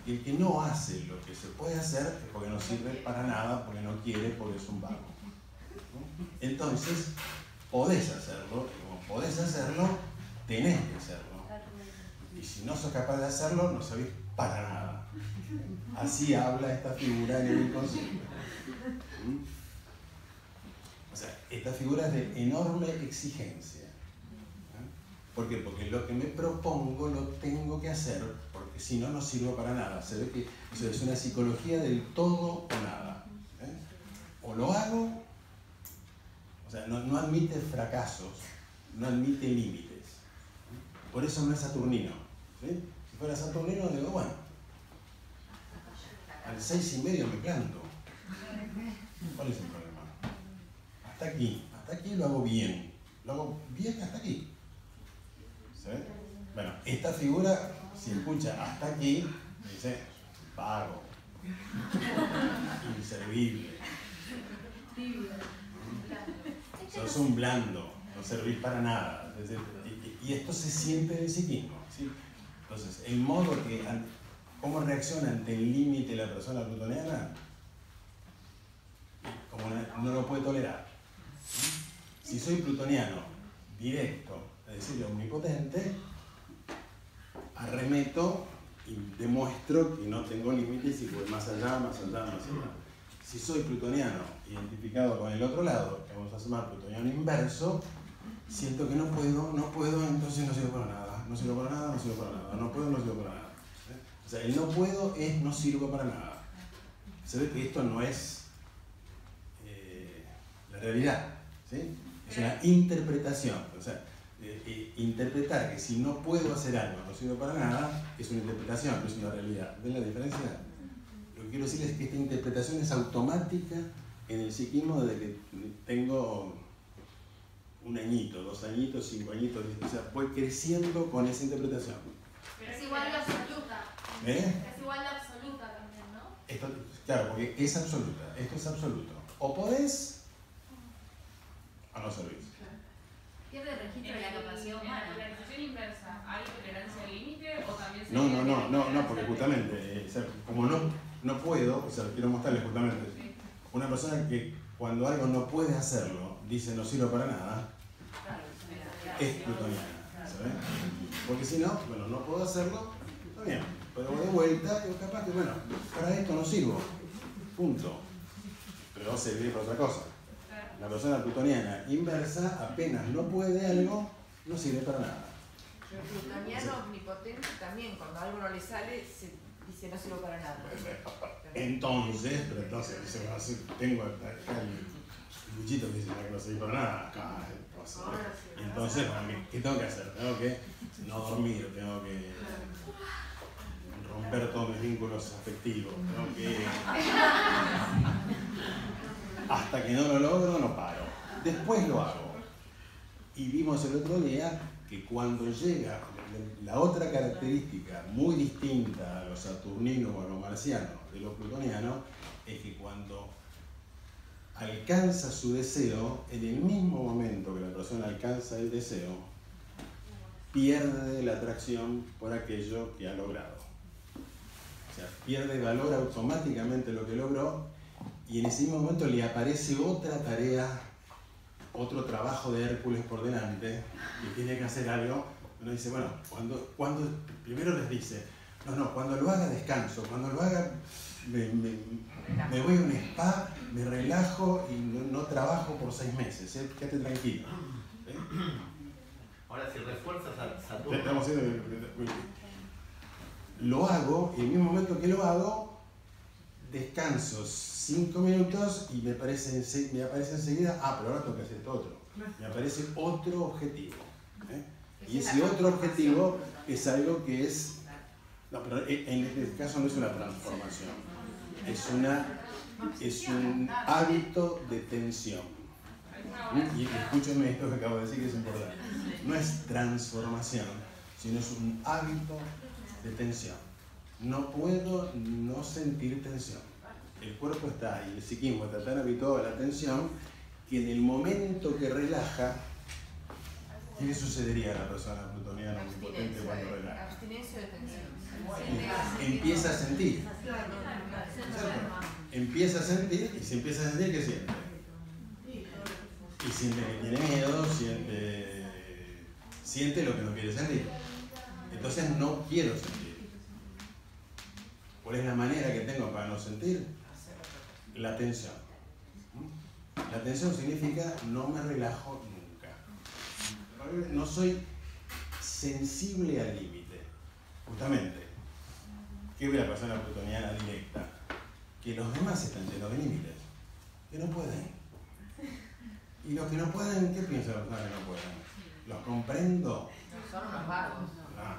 Y el que no hace lo que se puede hacer es porque no sirve para nada, porque no quiere, porque es un vago. ¿No? Entonces, podés hacerlo, y como podés hacerlo, tenés que hacerlo. Y si no sos capaz de hacerlo, no servís para nada. Así habla esta figura en el inconsciente. O sea, esta figura es de enorme exigencia. ¿Por qué? Porque lo que me propongo lo tengo que hacer, porque si no, no sirvo para nada. Se ve que eso es una psicología del todo o nada. O lo hago, o sea, no admite fracasos, no admite límites. Por eso no es saturnino. ¿Sí? Si fuera saturnino, digo, bueno, al 6,5 me planto. ¿Cuál es el problema? Hasta aquí lo hago bien. Lo hago bien hasta aquí. ¿Sí? Bueno, esta figura, si escucha hasta aquí, dice vago, inservible. Sos un blando, no servís para nada. Y esto se siente en el psiquismo. ¿Sí? Entonces, el modo que, cómo reacciona ante el límite la persona plutoniana, como no lo puede tolerar. Si soy plutoniano directo, es decir, omnipotente, arremeto y demuestro que no tengo límites y voy más allá, más allá, más allá. Si soy plutoniano identificado con el otro lado, que vamos a llamar plutoniano inverso, siento que no puedo, entonces no sirvo para nada, no sirvo para nada, no sirvo para nada, no puedo, no sirvo para nada. O sea, el no puedo es no sirvo para nada. Se ve que esto no es la realidad, ¿sí? Es una interpretación. O sea, interpretar que si no puedo hacer algo, no sirve para nada, es una interpretación, no es una realidad. ¿Ven la diferencia? Lo que quiero decir es que esta interpretación es automática en el psiquismo desde que tengo 1 añito, 2 añitos, 5 añitos, o sea, voy creciendo con esa interpretación. Pero es igual la absoluta. Es igual la absoluta también, ¿no? Esto, claro, porque es absoluta, esto es absoluto. O podés o no servís. Pierde el registro de la capacidad En humana. la polarización inversa, ¿hay tolerancia al límite o también se No, porque justamente, o sea, como no puedo, o sea, quiero mostrarles justamente, Sí. una persona que cuando algo no puede hacerlo, dice no sirve para nada, es plutoniana, ¿sabes? Porque si no, bueno, no puedo hacerlo, está bien, pero voy de vuelta y capaz que, bueno, para esto no sirvo, punto. Pero servir para otra cosa. La persona plutoniana inversa, apenas no puede algo, no sirve para nada. Pero el plutoniano omnipotente también, cuando algo no le sale, se dice no sirvo para nada. Entonces, dice, bueno, sí, tengo acá el buchito que dice que no sirve para nada, acá, y entonces, bueno, ¿qué tengo que hacer? Tengo que no dormir, tengo que romper todos mis vínculos afectivos, tengo que... Hasta que no lo logro, no paro. Después lo hago. Y vimos el otro día que cuando llega la otra característica muy distinta a lo saturnino o a lo marciano de lo plutoniano, es que cuando alcanza su deseo, en el mismo momento que la persona alcanza el deseo, pierde la atracción por aquello que ha logrado. O sea, pierde valor automáticamente lo que logró y en ese mismo momento le aparece otra tarea otro trabajo de Hércules por delante, y tiene que hacer algo, uno dice, bueno, cuando primero les dice, no, cuando lo haga descanso, cuando lo haga me voy a un spa, me relajo y no trabajo por 6 meses, quédate tranquilo. Ahora, si refuerzas a Saturno. Estamos haciendo, lo hago, y en el mismo momento que lo hago, descanso 5 minutos y me aparece enseguida, pero ahora tengo que hacer esto otro. Me aparece otro objetivo. Y ese otro objetivo es algo que es... No, pero en este caso no es una transformación. Es un hábito de tensión. Y escúchenme esto que acabo de decir, que es importante. No es transformación, sino es un hábito de tensión. No puedo no sentir tensión. El cuerpo está, y el psiquismo está tan habituado a la tensión, que en el momento que relaja, ¿qué le sucedería a la persona plutoniana omnipotente cuando relaja? Abstinencia de tensión. Empieza a sentir. Empieza a sentir, y si empieza a sentir, ¿qué siente? Y siente que tiene miedo, siente lo que no quiere sentir. Entonces no quiero sentir. ¿Cuál es la manera que tengo para no sentir? La tensión. La tensión significa no me relajo nunca. No soy sensible al límite. Justamente, ¿qué ve la persona plutoniana directa? Que los demás están llenos de límites, que no pueden. Y los que no pueden, ¿qué piensan los demás que no pueden? ¿Los comprendo? Son unos vagos. No,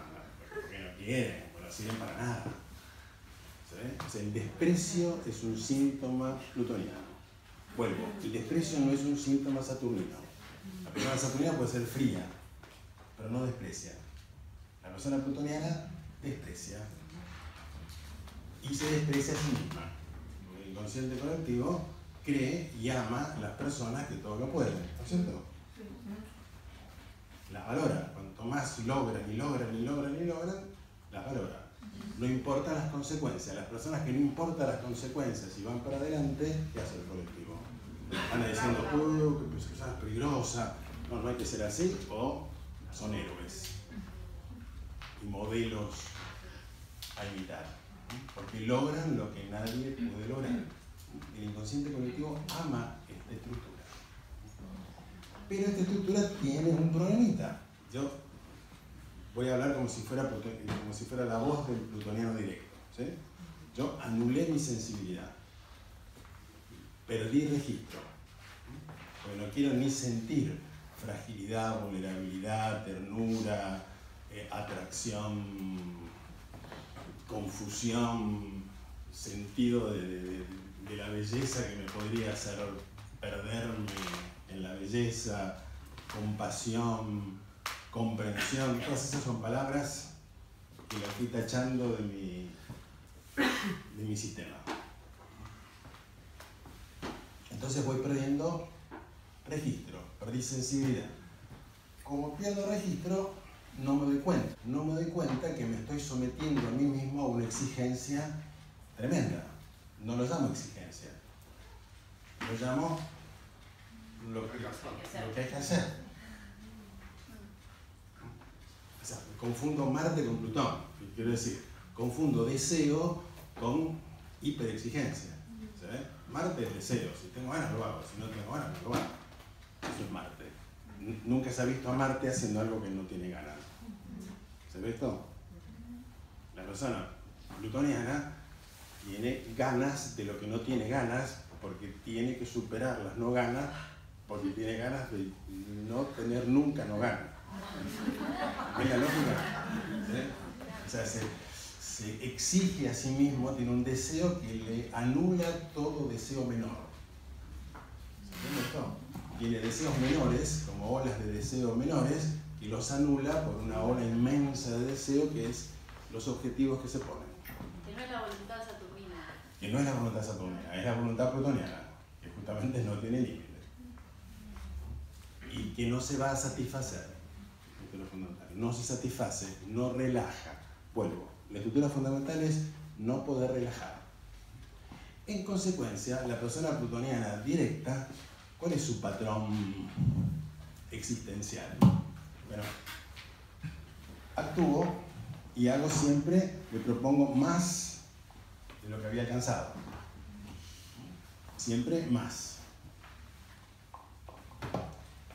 porque no quieren, no lo sirven para nada. ¿Sí? O sea, el desprecio es un síntoma plutoniano. Vuelvo, el desprecio no es un síntoma saturnino. La persona saturnina puede ser fría, pero no desprecia. La persona plutoniana desprecia. Y se desprecia a sí misma. Porque el inconsciente colectivo cree y ama a las personas que todo lo pueden, ¿no es cierto? Las valora. Cuanto más logran, las valora. No importan las consecuencias. Las personas que no importan las consecuencias y van para adelante, ¿qué hace el colectivo? Van diciendo, qué persona peligrosa. No hay que ser así, o son héroes y modelos a imitar, porque logran lo que nadie puede lograr. El inconsciente colectivo ama esta estructura, pero esta estructura tiene un problemita. Yo voy a hablar como si fuera la voz del plutoniano directo, ¿sí? Yo anulé mi sensibilidad, perdí registro, porque no quiero ni sentir fragilidad, vulnerabilidad, ternura, atracción, confusión, sentido de la belleza que me podría hacer perderme en la belleza, compasión, comprensión. Todas esas son palabras que las fui tachando de mi sistema. Entonces voy perdiendo registro, perdí sensibilidad. Como pierdo registro, no me doy cuenta que me estoy sometiendo a mí mismo a una exigencia tremenda. No lo llamo exigencia, lo llamo lo que hay que hacer. O sea, confundo Marte con Plutón, quiero decir, confundo deseo con hiperexigencia. ¿Sabes? Marte es deseo, si tengo ganas lo hago, si no tengo ganas no lo hago. Eso es Marte. Nunca se ha visto a Marte haciendo algo que no tiene ganas. ¿Se ve esto? La persona plutoniana tiene ganas de lo que no tiene ganas, porque tiene que superar las no ganas, porque tiene ganas de no tener nunca no ganas. ¿Ven la lógica? ¿Sí? O sea, se exige a sí mismo, tiene un deseo que le anula todo deseo menor. ¿Ven esto? Tiene deseos menores, como olas de deseos menores, y los anula por una ola inmensa de deseo que es los objetivos que se ponen. Que no es la voluntad saturnina. Que no es la voluntad saturnina, es la voluntad plutoniana, que justamente no tiene límites. Y que no se va a satisfacer. Esto es lo fundamental. No se satisface, no relaja. Vuelvo. La estructura fundamental es no poder relajar. En consecuencia, la persona plutoniana directa ¿cuál es su patrón existencial? Bueno, actúo y hago siempre, le propongo más de lo que había alcanzado. Siempre más.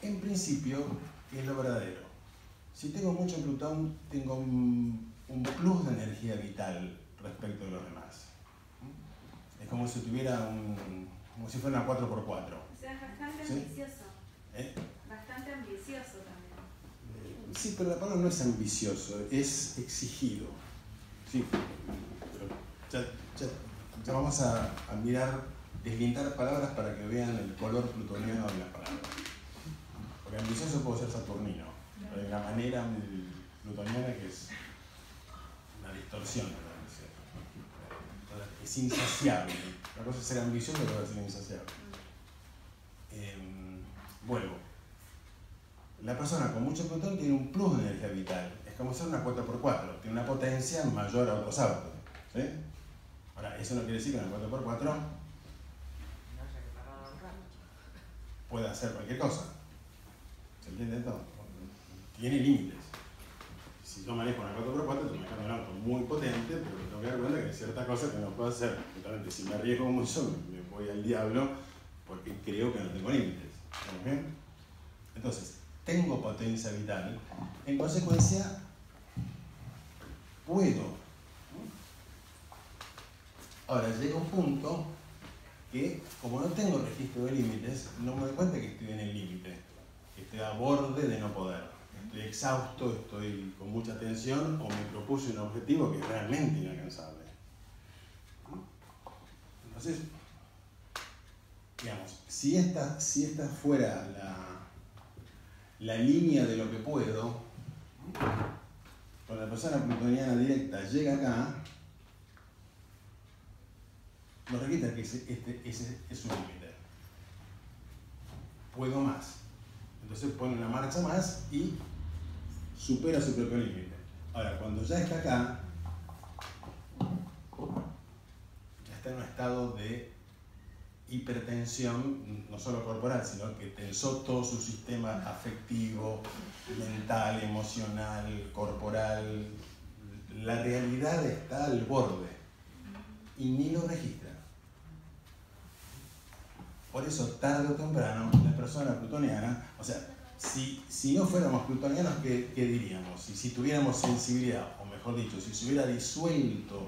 En principio, ¿qué es lo verdadero? Si tengo mucho Plutón, tengo un plus de energía vital respecto de los demás. Es como si tuviera como si fuera una 4x4. O sea, es bastante ¿Sí? ambicioso. Bastante ambicioso también. Sí, pero la palabra no es ambicioso, es exigido. Sí, pero ya vamos a mirar, deslindar palabras para que vean el color plutoniano de las palabras. Porque ambicioso puede ser saturnino, pero hay una manera plutoniana que es una distorsión de la ambición. Es insaciable. La cosa es ser ambicioso, pero es ser insaciable. Vuelvo. La persona con mucho Plutón tiene un plus de energía vital. Es como ser una 4x4. Tiene una potencia mayor a otros autos. ¿Sí? Ahora, eso no quiere decir que una 4x4 pueda hacer cualquier cosa. ¿Se entiende esto? Tiene límites. Si yo manejo una 4x4, estoy manejando un auto muy potente, pero me tengo que dar cuenta que hay ciertas cosas que no puedo hacer. Justamente, si me arriesgo mucho, me voy al diablo porque creo que no tengo límites. ¿Estamos bien? Entonces, tengo potencia vital, en consecuencia, puedo. Ahora, llega un punto que, como no tengo registro de límites, no me doy cuenta que estoy en el límite, que estoy a borde de no poder. Estoy exhausto, estoy con mucha tensión o me propuse un objetivo que es realmente inalcanzable. Entonces, digamos, si esta fuera la línea de lo que puedo, cuando la persona plutoniana directa llega acá, nos registra que ese es su límite. Puedo más. Entonces pone una marcha más y supera su propio límite. Ahora, cuando ya está acá, ya está en un estado de hipertensión, no solo corporal, sino que tensó todo su sistema afectivo, mental, emocional, corporal. La realidad está al borde y ni lo registra. Por eso, tarde o temprano, la persona plutoniana, o sea, si no fuéramos plutonianos, ¿qué diríamos? Si tuviéramos sensibilidad, o mejor dicho, si se hubiera disuelto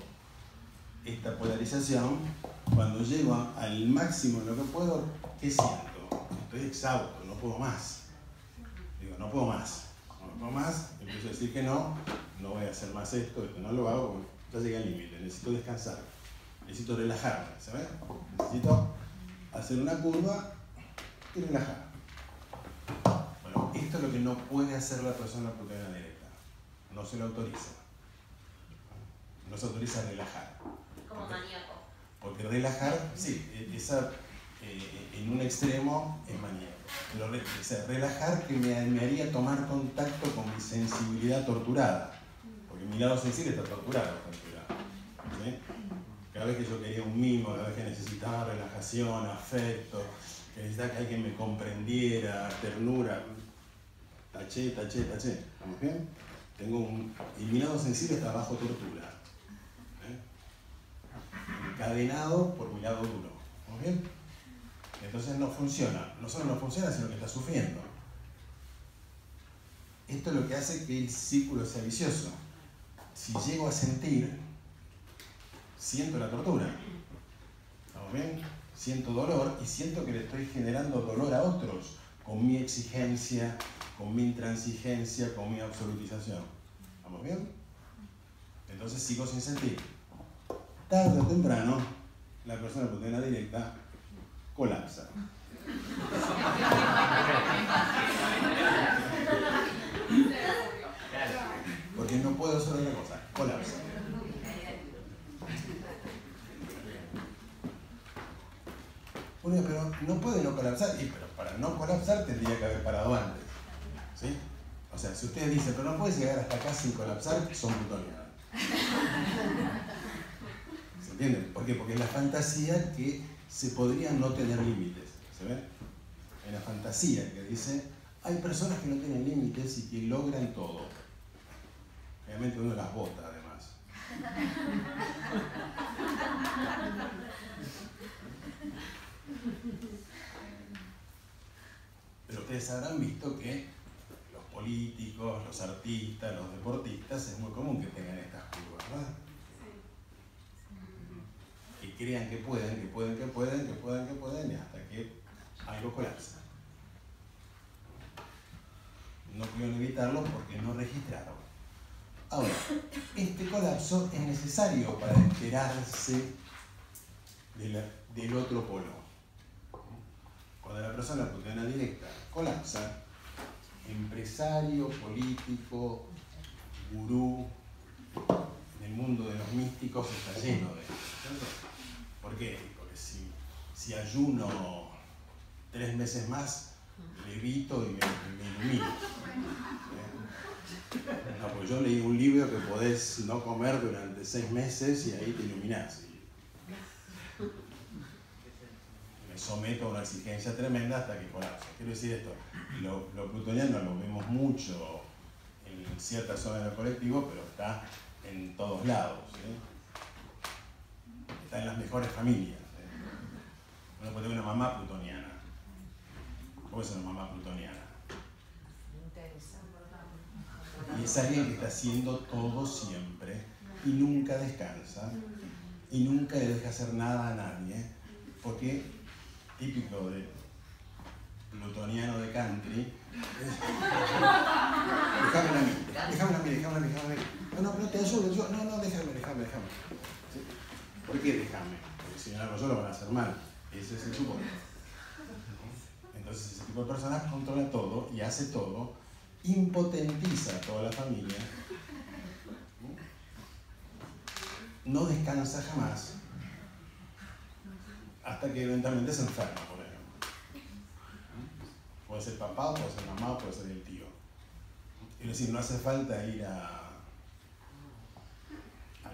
esta polarización, cuando llego al máximo de lo que puedo, ¿qué siento? Estoy exhausto, no puedo más. Digo, no puedo más. No puedo más, empiezo a decir que no voy a hacer más esto no lo hago, porque ya llegué al límite, necesito descansar, necesito relajarme, ¿sabes? Necesito hacer una curva y relajar. Bueno, esto es lo que no puede hacer la persona plutoniana directa. No se lo autoriza. No se autoriza a relajar. Como maníaco. Porque relajar, sí, en un extremo es maníaco. Pero relajar que me haría tomar contacto con mi sensibilidad torturada. Porque mi lado sensible está torturado. ¿Sí? Cada vez que yo quería un mimo, cada vez que necesitaba relajación, afecto, que necesitaba que alguien me comprendiera, ternura, taché. ¿Estamos bien? Mi lado sensible está bajo tortura. Encadenado por mi lado duro. ¿Estamos bien? Entonces no funciona. No solo no funciona, sino que está sufriendo. Esto es lo que hace que el círculo sea vicioso. Si llego a sentir, siento la tortura. ¿Estamos bien? Siento dolor y siento que le estoy generando dolor a otros con mi exigencia, con mi intransigencia, con mi absolutización. ¿Estamos bien? Entonces sigo sin sentir. Tarde o temprano, la persona plutoniana directa colapsa. Porque no puedo hacer otra cosa, colapsa. Bueno, pero no puede no colapsar, pero para no colapsar tendría que haber parado antes. ¿Sí? O sea, si ustedes dicen, pero no puedes llegar hasta acá sin colapsar, son plutonianos. ¿Se entienden? ¿Por qué? Porque es la fantasía que se podría no tener límites. ¿Se ve? Hay una fantasía que dice, hay personas que no tienen límites y que logran todo. Obviamente uno las bota, además. Pero ustedes habrán visto que los políticos, los artistas, los deportistas, es muy común que tengan estas curvas, ¿verdad? Que crean que pueden, y hasta que algo colapsa. No pudieron evitarlo porque no registraron. Ahora, este colapso es necesario para enterarse del otro polo. Cuando la persona plutoniana directa colapsa, empresario, político, gurú, en el mundo de los místicos está lleno de esto. ¿Por qué? Porque si ayuno 3 meses más, levito y me ilumino. No, pues yo leí un libro que podés no comer durante 6 meses y ahí te iluminás. Me someto a una exigencia tremenda hasta que colapsa. Quiero decir esto, lo plutoniano lo vemos mucho en ciertas zonas del colectivo, pero está en todos lados. Está en las mejores familias. Uno puede tener una mamá plutoniana. Puede ser una mamá plutoniana. Y es alguien que está haciendo todo siempre y nunca descansa y nunca le deja hacer nada a nadie, porque típico de plutoniano de country déjame a mí. No, te ayudo, no, déjame. ¿Sí? ¿Por qué déjame? Porque si no hago yo lo van a hacer mal. Ese es el suponer. Entonces ese tipo de personas controla todo y hace todo, impotentiza a toda la familia, no descansa jamás, hasta que eventualmente se enferma, por ejemplo. Puede ser papá, puede ser mamá, puede ser el tío. Es decir, no hace falta ir al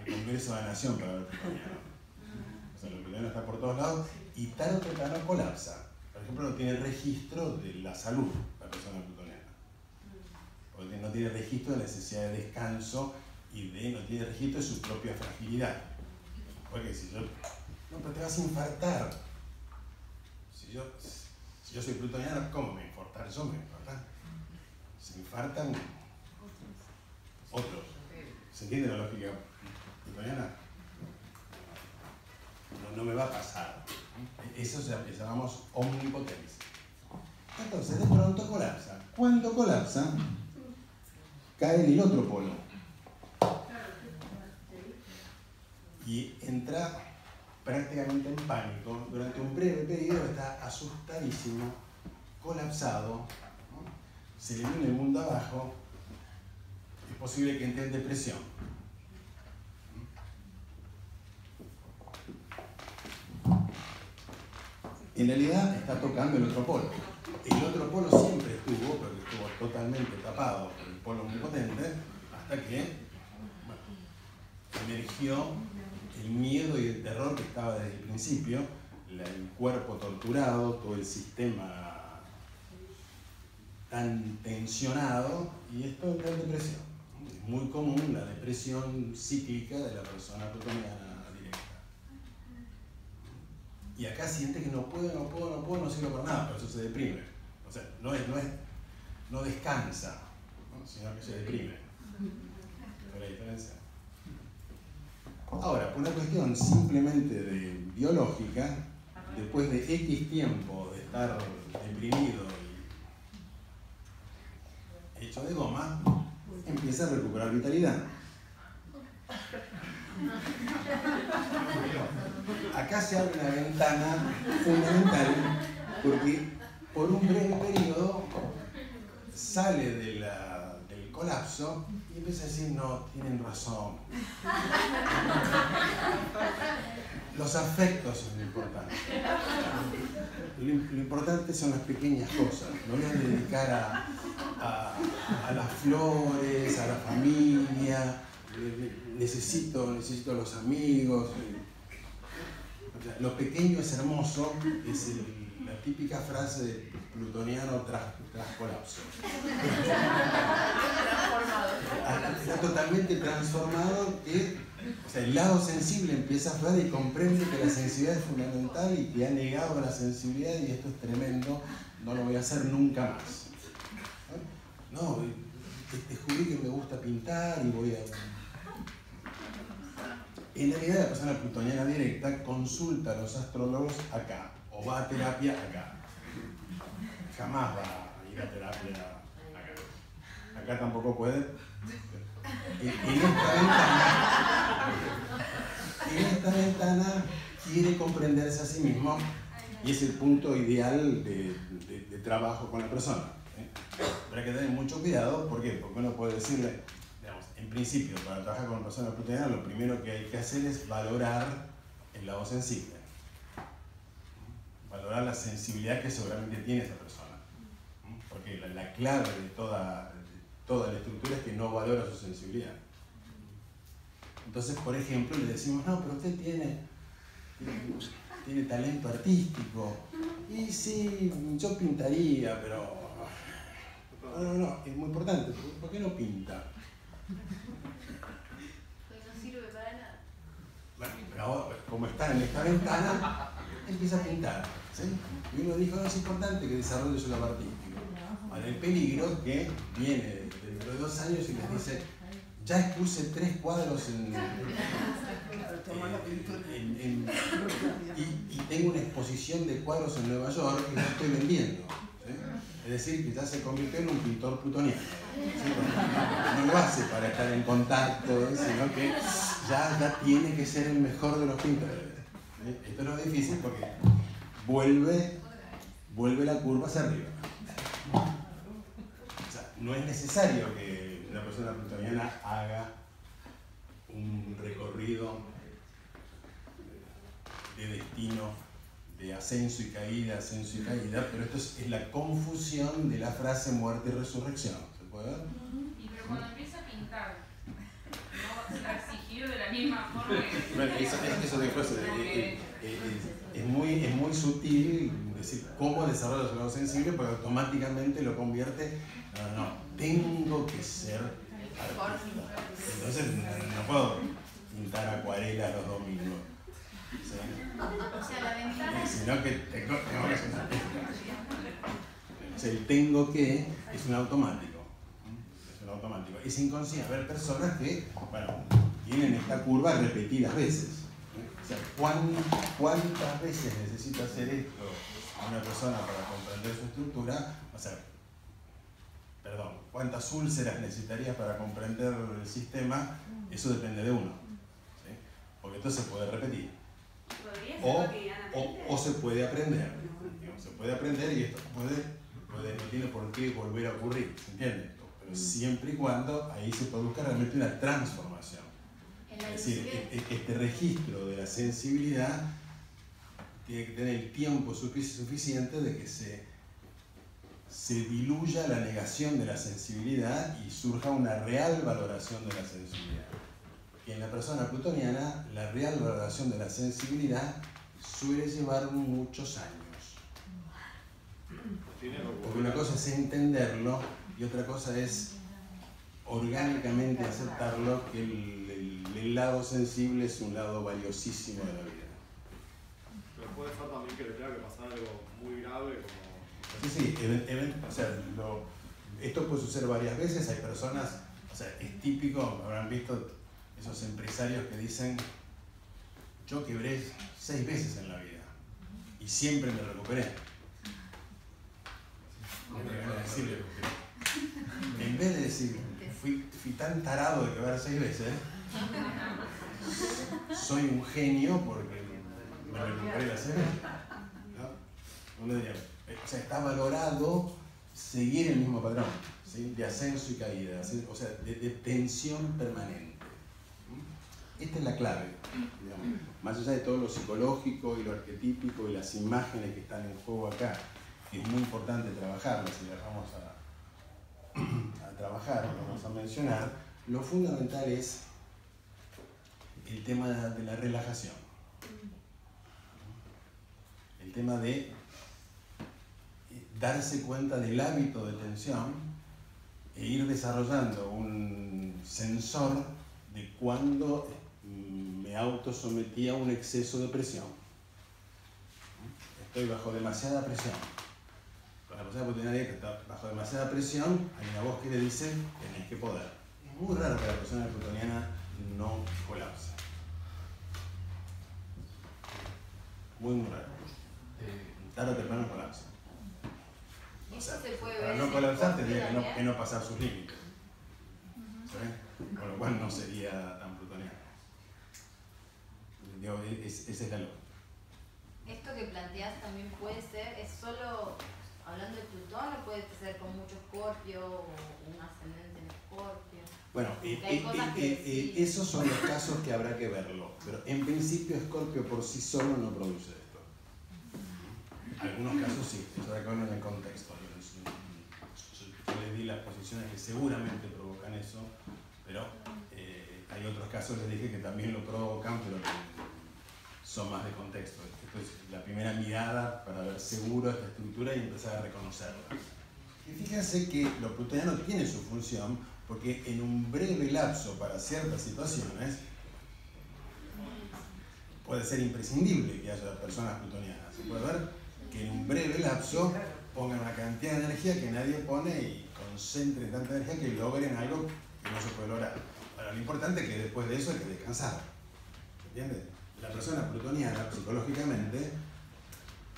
Congreso de la Nación para ver plutoniano. O sea, el plutoniano está por todos lados y tarde o temprano colapsa. Por ejemplo, no tiene registro de la salud la persona plutoniana. Porque no tiene registro de necesidad de descanso y no tiene registro de su propia fragilidad. Porque si yo... No, pero te vas a infartar. Si yo soy plutoniano, ¿cómo me voy a infartar? Yo me voy a infartar. Se infartan otros. ¿Se entiende la lógica plutoniana? No me va a pasar. Eso se llamamos omnipotencia. Entonces, de pronto colapsa. Cuando colapsa, cae en el otro polo. Y entra prácticamente en pánico. Durante un breve periodo está asustadísimo, colapsado, ¿no? Se le viene el mundo abajo. Es posible que entre en depresión. En realidad está tocando el otro polo. El otro polo siempre estuvo, pero estuvo totalmente tapado por el polo omnipotente, hasta que emergió el miedo y el terror que estaba desde el principio, el cuerpo torturado, todo el sistema tan tensionado, y esto entra en depresión. Es muy común la depresión cíclica de la persona plutoniana directa. Y acá siente que no puedo, no sirve para nada, por eso se deprime. O sea, no descansa, ¿no? Sino que se deprime. ¿Ves la diferencia? Ahora, por una cuestión simplemente de biológica, después de X tiempo de estar deprimido y hecho de goma, empieza a recuperar vitalidad. Acá se abre una ventana fundamental porque por un breve periodo sale del colapso y empieza a decir, no, tienen razón. Los afectos son lo importante. Lo importante son las pequeñas cosas. Me voy a dedicar a las flores, a la familia, necesito a los amigos. O sea, lo pequeño es hermoso, es la la típica frase de plutoniano tras colapso. Está totalmente transformado, que o sea, el lado sensible empieza a aflorar y comprende que la sensibilidad es fundamental y que ha negado la sensibilidad, y esto es tremendo, no lo voy a hacer nunca más. No, descubrí que me gusta pintar y voy a... En realidad la persona plutoniana directa consulta a los astrólogos acá, o va a terapia acá. Jamás va a ir a terapia acá. Acá tampoco puede. En esta ventana quiere comprenderse a sí mismo y es el punto ideal de trabajo con la persona. Pero hay que tener mucho cuidado, ¿por qué? Porque uno puede decirle, digamos, en principio, para trabajar con una persona plutoniana, lo primero que hay que hacer es valorar el lado sensible. Valorar la sensibilidad que seguramente tiene esa persona. Porque la clave de toda la estructura es que no valora su sensibilidad. Entonces, por ejemplo, le decimos, no, pero usted tiene talento artístico. Y sí, yo pintaría, pero... No, es muy importante. ¿Por qué no pinta? Pues no sirve para nada. Bueno, pero ahora, como está en esta ventana, empieza a pintar. ¿Sí? Y uno dijo, no, es importante que desarrolle su lado artístico. Ahora, el peligro es que viene dentro de 2 años y les dice, ya expuse 3 cuadros y tengo una exposición de cuadros en Nueva York que no estoy vendiendo. ¿Sí? Es decir, que ya se convirtió en un pintor plutoniano. ¿Sí? No lo hace para estar en contacto, sino que ya tiene que ser el mejor de los pintores. ¿Sí? Esto es lo difícil porque vuelve la curva hacia arriba. O sea, no es necesario que una persona plutoniana haga un recorrido de destino, de ascenso y caída, pero esto es la confusión de la frase muerte y resurrección. ¿Se puede ver? Y pero cuando empieza a pintar, no se ha exigido de la misma forma que... Bueno, eso después es muy sutil decir cómo desarrolla su lado sensible, porque automáticamente lo convierte, no, tengo que ser artista. Entonces no puedo pintar acuarela los domingos. ¿Sí? O sea, la ventana... Sino que tengo que ser un artista. O sea, el tengo que es un automático. Es un automático. Es inconsciente. Haber personas que, bueno, tienen esta curva repetidas veces. O sea, ¿cuántas veces necesita hacer esto una persona para comprender su estructura? O sea, ¿cuántas úlceras necesitarías para comprender el sistema? Eso depende de uno. ¿Sí? Porque esto se puede repetir. O se puede aprender. Se puede aprender y esto no tiene por qué volver a ocurrir. ¿Se entiende? Pero siempre y cuando ahí se produzca realmente una transformación. Es decir, este registro de la sensibilidad tiene que tener el tiempo suficiente de que se diluya la negación de la sensibilidad y surja una real valoración de la sensibilidad. Y en la persona plutoniana, la real valoración de la sensibilidad suele llevar muchos años. Porque una cosa es entenderlo y otra cosa es orgánicamente aceptarlo, que el lado sensible es un lado valiosísimo de la vida. Pero puede ser también que le tenga que pasar algo muy grave como... Sí, o sea, esto puede suceder varias veces. Hay personas, o sea, es típico, habrán visto esos empresarios que dicen, yo quebré 6 veces en la vida y siempre me recuperé. En vez de decir, fui tan tarado de quebrar 6 veces, soy un genio porque me recuperé las 6 veces. ¿No? Uno diría, o sea, está valorado seguir el mismo patrón, ¿sí? De ascenso y caída, o sea, de tensión permanente. Esta es la clave, digamos. Más allá de todo lo psicológico y lo arquetípico y las imágenes que están en juego acá, que es muy importante trabajarlas y las vamos a trabajar, vamos a mencionar, lo fundamental es el tema de la relajación. El tema de darse cuenta del hábito de tensión e ir desarrollando un sensor de cuando me autosometí a un exceso de presión. Estoy bajo demasiada presión. Con la persona plutoniana que está bajo demasiada presión, hay una voz que le dice, tenés que poder. Es muy raro que la persona plutoniana no colapse. Muy raro. Tarde o temprano colapsa. O sea, Eso se puede para ver no en colapsar el tendría también. que no pasar sus límites. ¿Sí? Con lo cual no sería tan plutoniano. Digo, esa es la lógica. Esto que planteas también puede ser, es solo hablando de Plutón, o puede ser con mucho Escorpio o un ascendente en Escorpio. Bueno, Porque hay cosas que sí. esos son los casos que habrá que verlo. Pero en principio Escorpio por sí solo no produce esto. Algunos casos sí, eso habrá que verlo en el contexto. Yo les di las posiciones que seguramente provocan eso, pero hay otros casos, les dije, que también lo provocan, pero que son más de contexto. Esto es la primera mirada para ver seguro esta estructura y empezar a reconocerla. Y fíjense que lo plutoniano tiene su función, porque en un breve lapso para ciertas situaciones puede ser imprescindible que haya personas plutonianas. Se puede ver que en un breve lapso pongan una cantidad de energía que nadie pone y concentren tanta energía que logren algo que no se puede lograr. Ahora, lo importante es que después de eso hay que descansar. ¿Entiendes? La persona plutoniana, psicológicamente,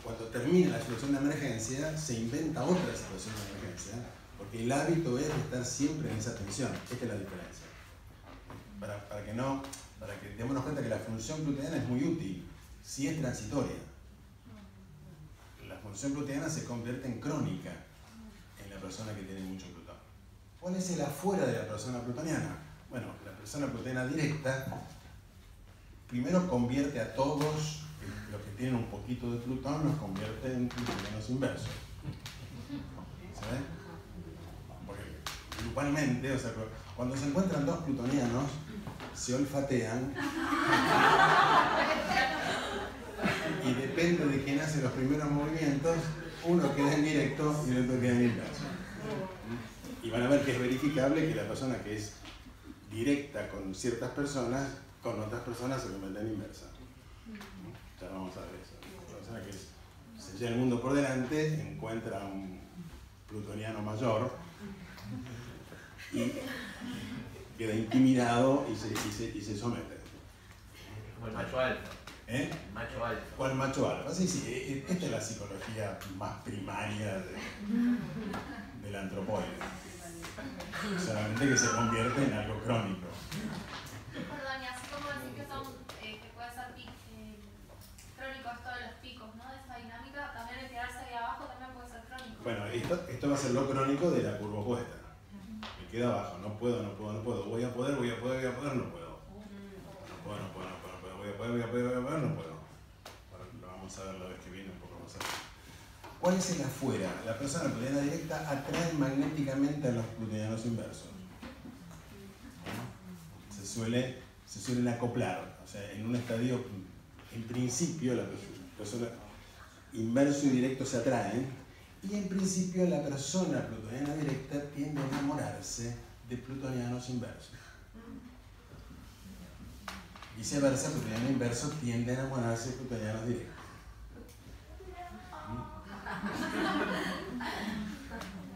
cuando termina la situación de emergencia, se inventa otra situación de emergencia, porque el hábito es estar siempre en esa tensión. Esta es la diferencia. Para que démonos cuenta que la función plutoniana es muy útil, si es transitoria. La función plutoniana se convierte en crónica en la persona que tiene mucho Plutón. ¿Cuál es el afuera de la persona plutoniana? Bueno, la persona plutoniana directa primero convierte a todos los que tienen un poquito de Plutón, los convierte en plutonianos inversos. ¿Sabes? Porque grupalmente, o sea, cuando se encuentran dos plutonianos, se olfatean y depende de quién hace los primeros movimientos, uno queda en directo y el otro queda en inverso. Y van a ver que es verificable que la persona que es directa con ciertas personas, con otras personas se convierte en inversa. Ya vamos a ver eso. La persona que se lleva el mundo por delante encuentra a un plutoniano mayor y queda intimidado y se somete. Como el macho alfa. ¿Eh? El macho alfa. O el macho alfa. Sí, esta es la psicología más primaria del antropoide. Solamente que se convierte en algo crónico. Perdón, y así como decir que son, que puede ser crónico esto de los picos, ¿no? De esa dinámica, también el quedarse ahí abajo también puede ser crónico. Bueno, esto va a ser lo crónico de la curva opuesta. Me queda abajo, no puedo. Voy a poder, no puedo. Voy a poder, no puedo. Bueno, lo vamos a ver la vez que viene un poco más adelante. ¿Cuál es el afuera? La persona plutoniana directa atrae magnéticamente a los plutonianos inversos. Se suelen acoplar. O sea, en un estadio, en principio, la persona inverso y directo se atraen. Y en principio la persona plutoniana directa tiende a enamorarse de plutonianos inversos. Viceversa, plutoniano inverso tiende a enamorarse de plutonianos directos.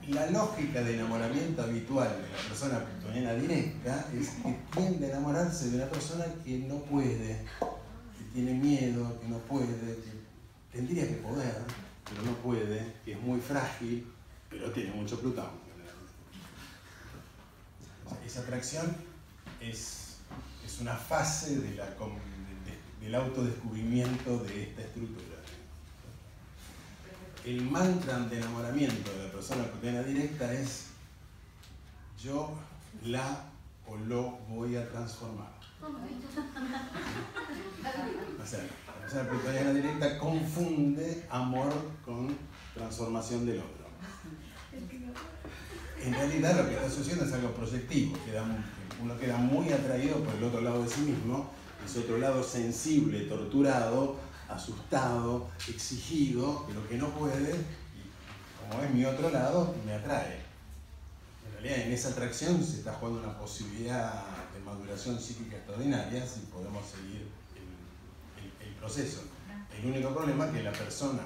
La lógica de enamoramiento habitual de la persona plutoniana directa es que tiende a enamorarse de una persona que no puede, que tiene miedo, que no puede, que tendría que poder, pero no puede, que es muy frágil, pero tiene mucho Plutón. O sea, esa atracción es una fase del autodescubrimiento de esta estructura. El mantra de enamoramiento de la persona plutoniana directa es: yo la o lo voy a transformar. O sea, la persona plutoniana directa confunde amor con transformación del otro. En realidad lo que está sucediendo es algo proyectivo, uno queda muy atraído por el otro lado de sí mismo, ese otro lado sensible, torturado, asustado, exigido, pero que no puede, y como es mi otro lado, me atrae. En realidad, en esa atracción se está jugando una posibilidad de maduración psíquica extraordinaria si podemos seguir el proceso. El único problema es que la persona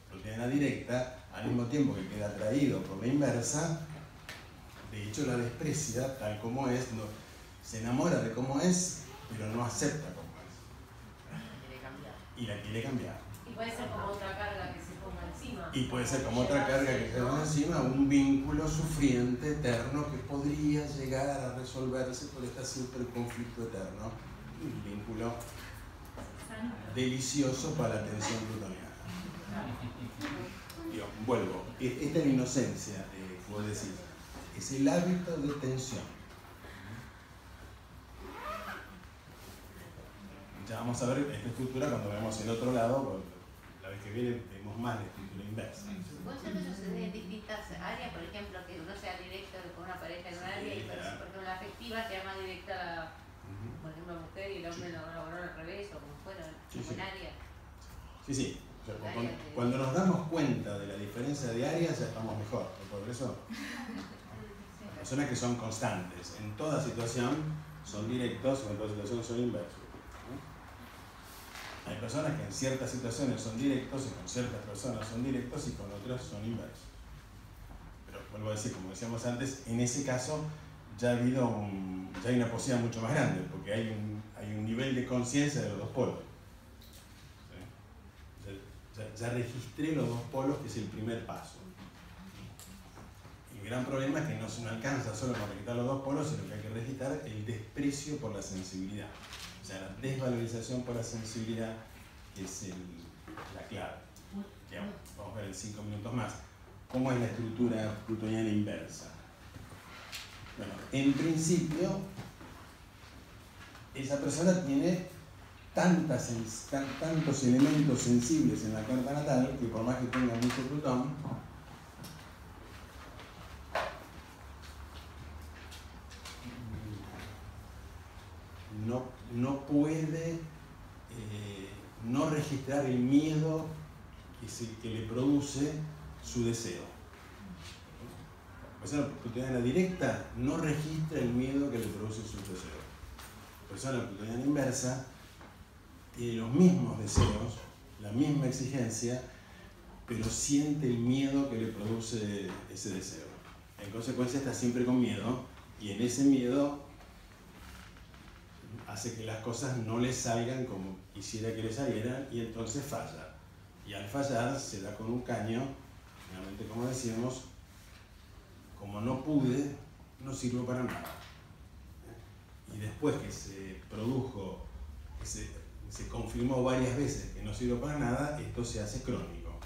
plutoniana directa, al mismo tiempo que queda atraído por la inversa, de hecho la desprecia tal como es, no, se enamora de cómo es, pero no acepta cómo es. Y la quiere cambiar. Y puede ser como otra carga que se ponga encima. Y puede ser como otra carga que se ponga encima, un vínculo sufriente, eterno, que podría llegar a resolverse por este siempre conflicto eterno. Un vínculo delicioso para la tensión plutoniana. Yo vuelvo, esta es la inocencia, puedo decir, es el hábito de tensión. Ya vamos a ver esta estructura cuando veamos el otro lado, la vez que viene vemos más la estructura inversa. ¿Puede ser que sucede en distintas áreas? Por ejemplo, que uno sea directo con una pareja en un área y por ejemplo la afectiva sea más directa, por ejemplo, la mujer y el hombre lo laboró al revés o como fuera, en área. Sí. O sea, cuando nos damos cuenta de la diferencia de áreas ya estamos mejor. Por eso, personas que son constantes en toda situación son directos o en toda situación son inversos. Hay personas que en ciertas situaciones son directos y con ciertas personas son directos y con otras son inversos. Pero vuelvo a decir, como decíamos antes, en ese caso ya hay una posibilidad mucho más grande porque hay un nivel de conciencia de los dos polos. Ya registré los dos polos, que es el primer paso. El gran problema es que no se alcanza solo con registrar los dos polos, sino que hay que registrar el desprecio por la sensibilidad. O sea, la desvalorización por la sensibilidad es la clave. Ya, vamos a ver en 5 minutos más. ¿Cómo es la estructura plutoniana inversa? Bueno, en principio, esa persona tiene tantos elementos sensibles en la carta natal que por más que tenga mucho Plutón, no puede no registrar el miedo que le produce su deseo. La persona plutoniana directa no registra el miedo que le produce su deseo. La persona plutoniana inversa tiene los mismos deseos, la misma exigencia, pero siente el miedo que le produce ese deseo. En consecuencia está siempre con miedo y en ese miedo hace que las cosas no le salgan como quisiera que le salieran y entonces falla. Y al fallar se da con un caño, finalmente como decíamos, como no pude, no sirvo para nada. Y después que se produjo, que se confirmó varias veces que no sirve para nada, esto se hace crónico.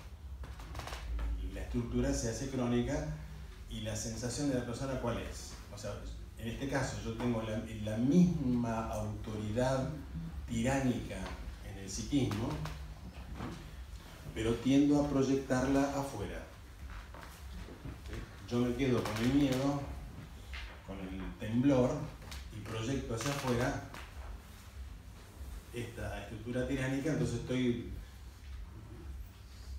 La estructura se hace crónica y la sensación de la persona ¿cuál es? O sea, en este caso yo tengo la misma autoridad tiránica en el psiquismo, pero tiendo a proyectarla afuera. Yo me quedo con el miedo, con el temblor y proyecto hacia afuera esta estructura tiránica, entonces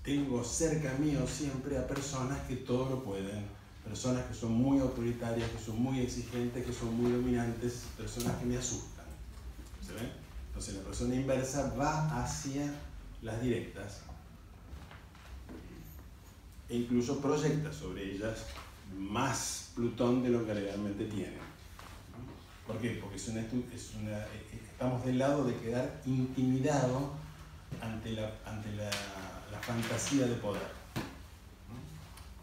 tengo cerca mío siempre a personas que todo lo pueden, personas que son muy autoritarias, que son muy exigentes, que son muy dominantes, personas que me asustan. ¿Se ven? Entonces la persona inversa va hacia las directas e incluso proyecta sobre ellas más Plutón de lo que realmente tienen. ¿Por qué? Porque estamos del lado de quedar intimidado ante la fantasía de poder.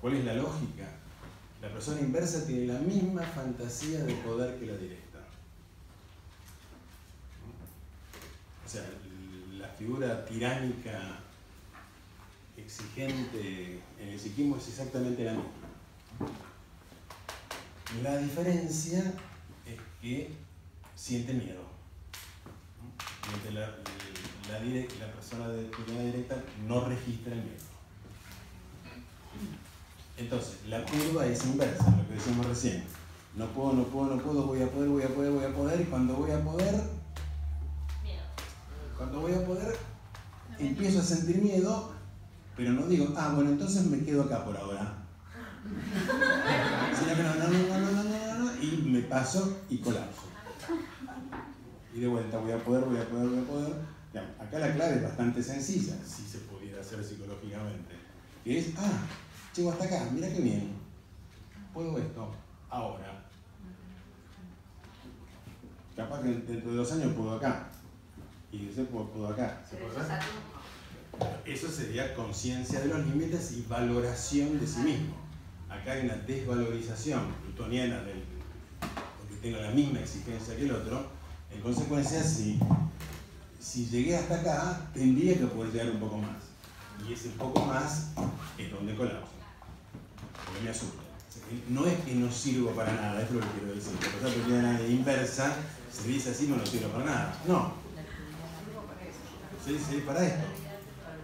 ¿Cuál es la lógica? La persona inversa tiene la misma fantasía de poder que la directa. O sea, la figura tiránica, exigente en el psiquismo es exactamente la misma. La diferencia es que siente miedo. Mientras la persona de plutoniana directa no registra el miedo. Entonces, la curva es inversa, lo que decíamos recién. No puedo, voy a poder, y cuando voy a poder, empiezo a sentir miedo, pero no digo, bueno, entonces me quedo acá por ahora. Sino que no, y me paso y colapso. Y de vuelta voy a poder. Digamos, acá la clave es bastante sencilla, si se pudiera hacer psicológicamente. Que es, llego hasta acá, mira qué bien. Puedo esto, ahora. Capaz que dentro de 2 años puedo acá. Y después puedo acá. ¿Se puede hacer? Eso sería conciencia de los límites y valoración de sí mismo. Acá hay una desvalorización plutoniana del que tenga la misma exigencia que el otro. En consecuencia, si llegué hasta acá, tendría que poder llegar un poco más. Y ese poco más es donde colapso. Porque me asusta. No es que no sirvo para nada, es lo que quiero decir. La cosa plutoniana inversa se dice así, no sirvo para nada. No. Se dice para esto.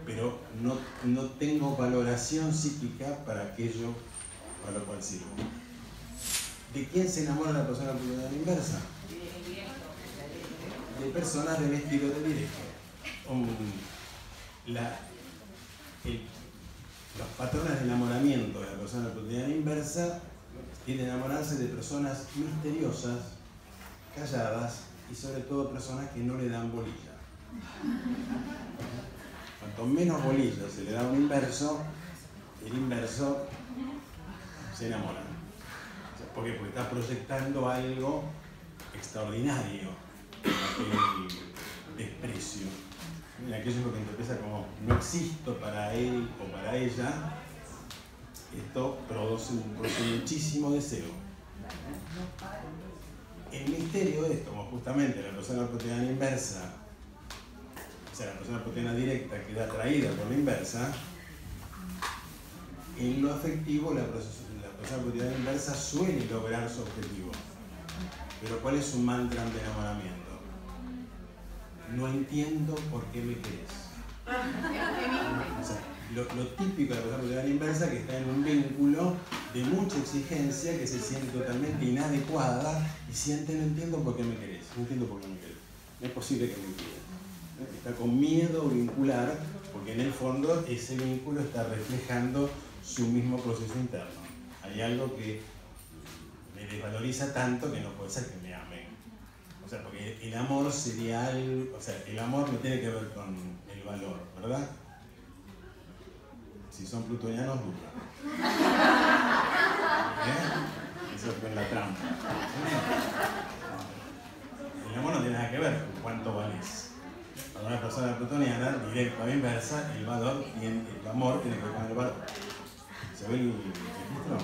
Pero no tengo valoración psíquica para aquello para lo cual sirvo. ¿De quién se enamora la persona plutoniana inversa? De personas del estilo de directo. Los patrones de enamoramiento de la persona plutoniana inversa tienden a enamorarse de personas misteriosas, calladas y sobre todo personas que no le dan bolilla. Cuanto menos bolilla se le da a un inverso, el inverso se enamora. ¿Por qué? Porque está proyectando algo extraordinario en aquel desprecio. En aquello lo que empieza como no existo para él o para ella, esto produce muchísimo deseo. El misterio es como justamente la persona plutoniana inversa, o sea, la persona plutoniana directa queda atraída por la inversa, en lo afectivo la persona plutoniana inversa suele lograr su objetivo. Pero ¿cuál es su mantra de enamoramiento? No entiendo por qué me querés. O sea, lo típico de la persona plutoniana inversa que está en un vínculo de mucha exigencia, que se siente totalmente inadecuada y siente no entiendo por qué me querés, no entiendo por qué me querés. No es posible que me quieras. Está con miedo vincular, porque en el fondo ese vínculo está reflejando su mismo proceso interno. Hay algo que me desvaloriza tanto que no puede ser que me amen. O sea, porque el amor sería algo, o sea, el amor no tiene que ver con el valor, ¿verdad? Si son plutonianos, duda. Eso es con la trampa. El amor no tiene nada que ver con cuánto vales. Para una persona plutoniana, directa o inversa, el amor tiene que ver con el valor. ¿Se ve el registro?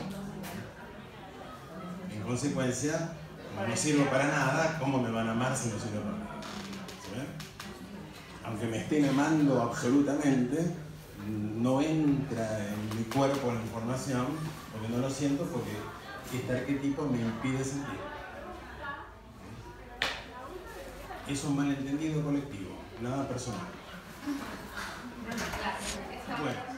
En consecuencia, como no sirvo para nada, ¿cómo me van a amar si no sirvo para nada? ¿Se ve? Aunque me estén amando absolutamente, no entra en mi cuerpo la información, porque no lo siento, porque este arquetipo me impide sentir. Es un malentendido colectivo, nada personal. Bueno.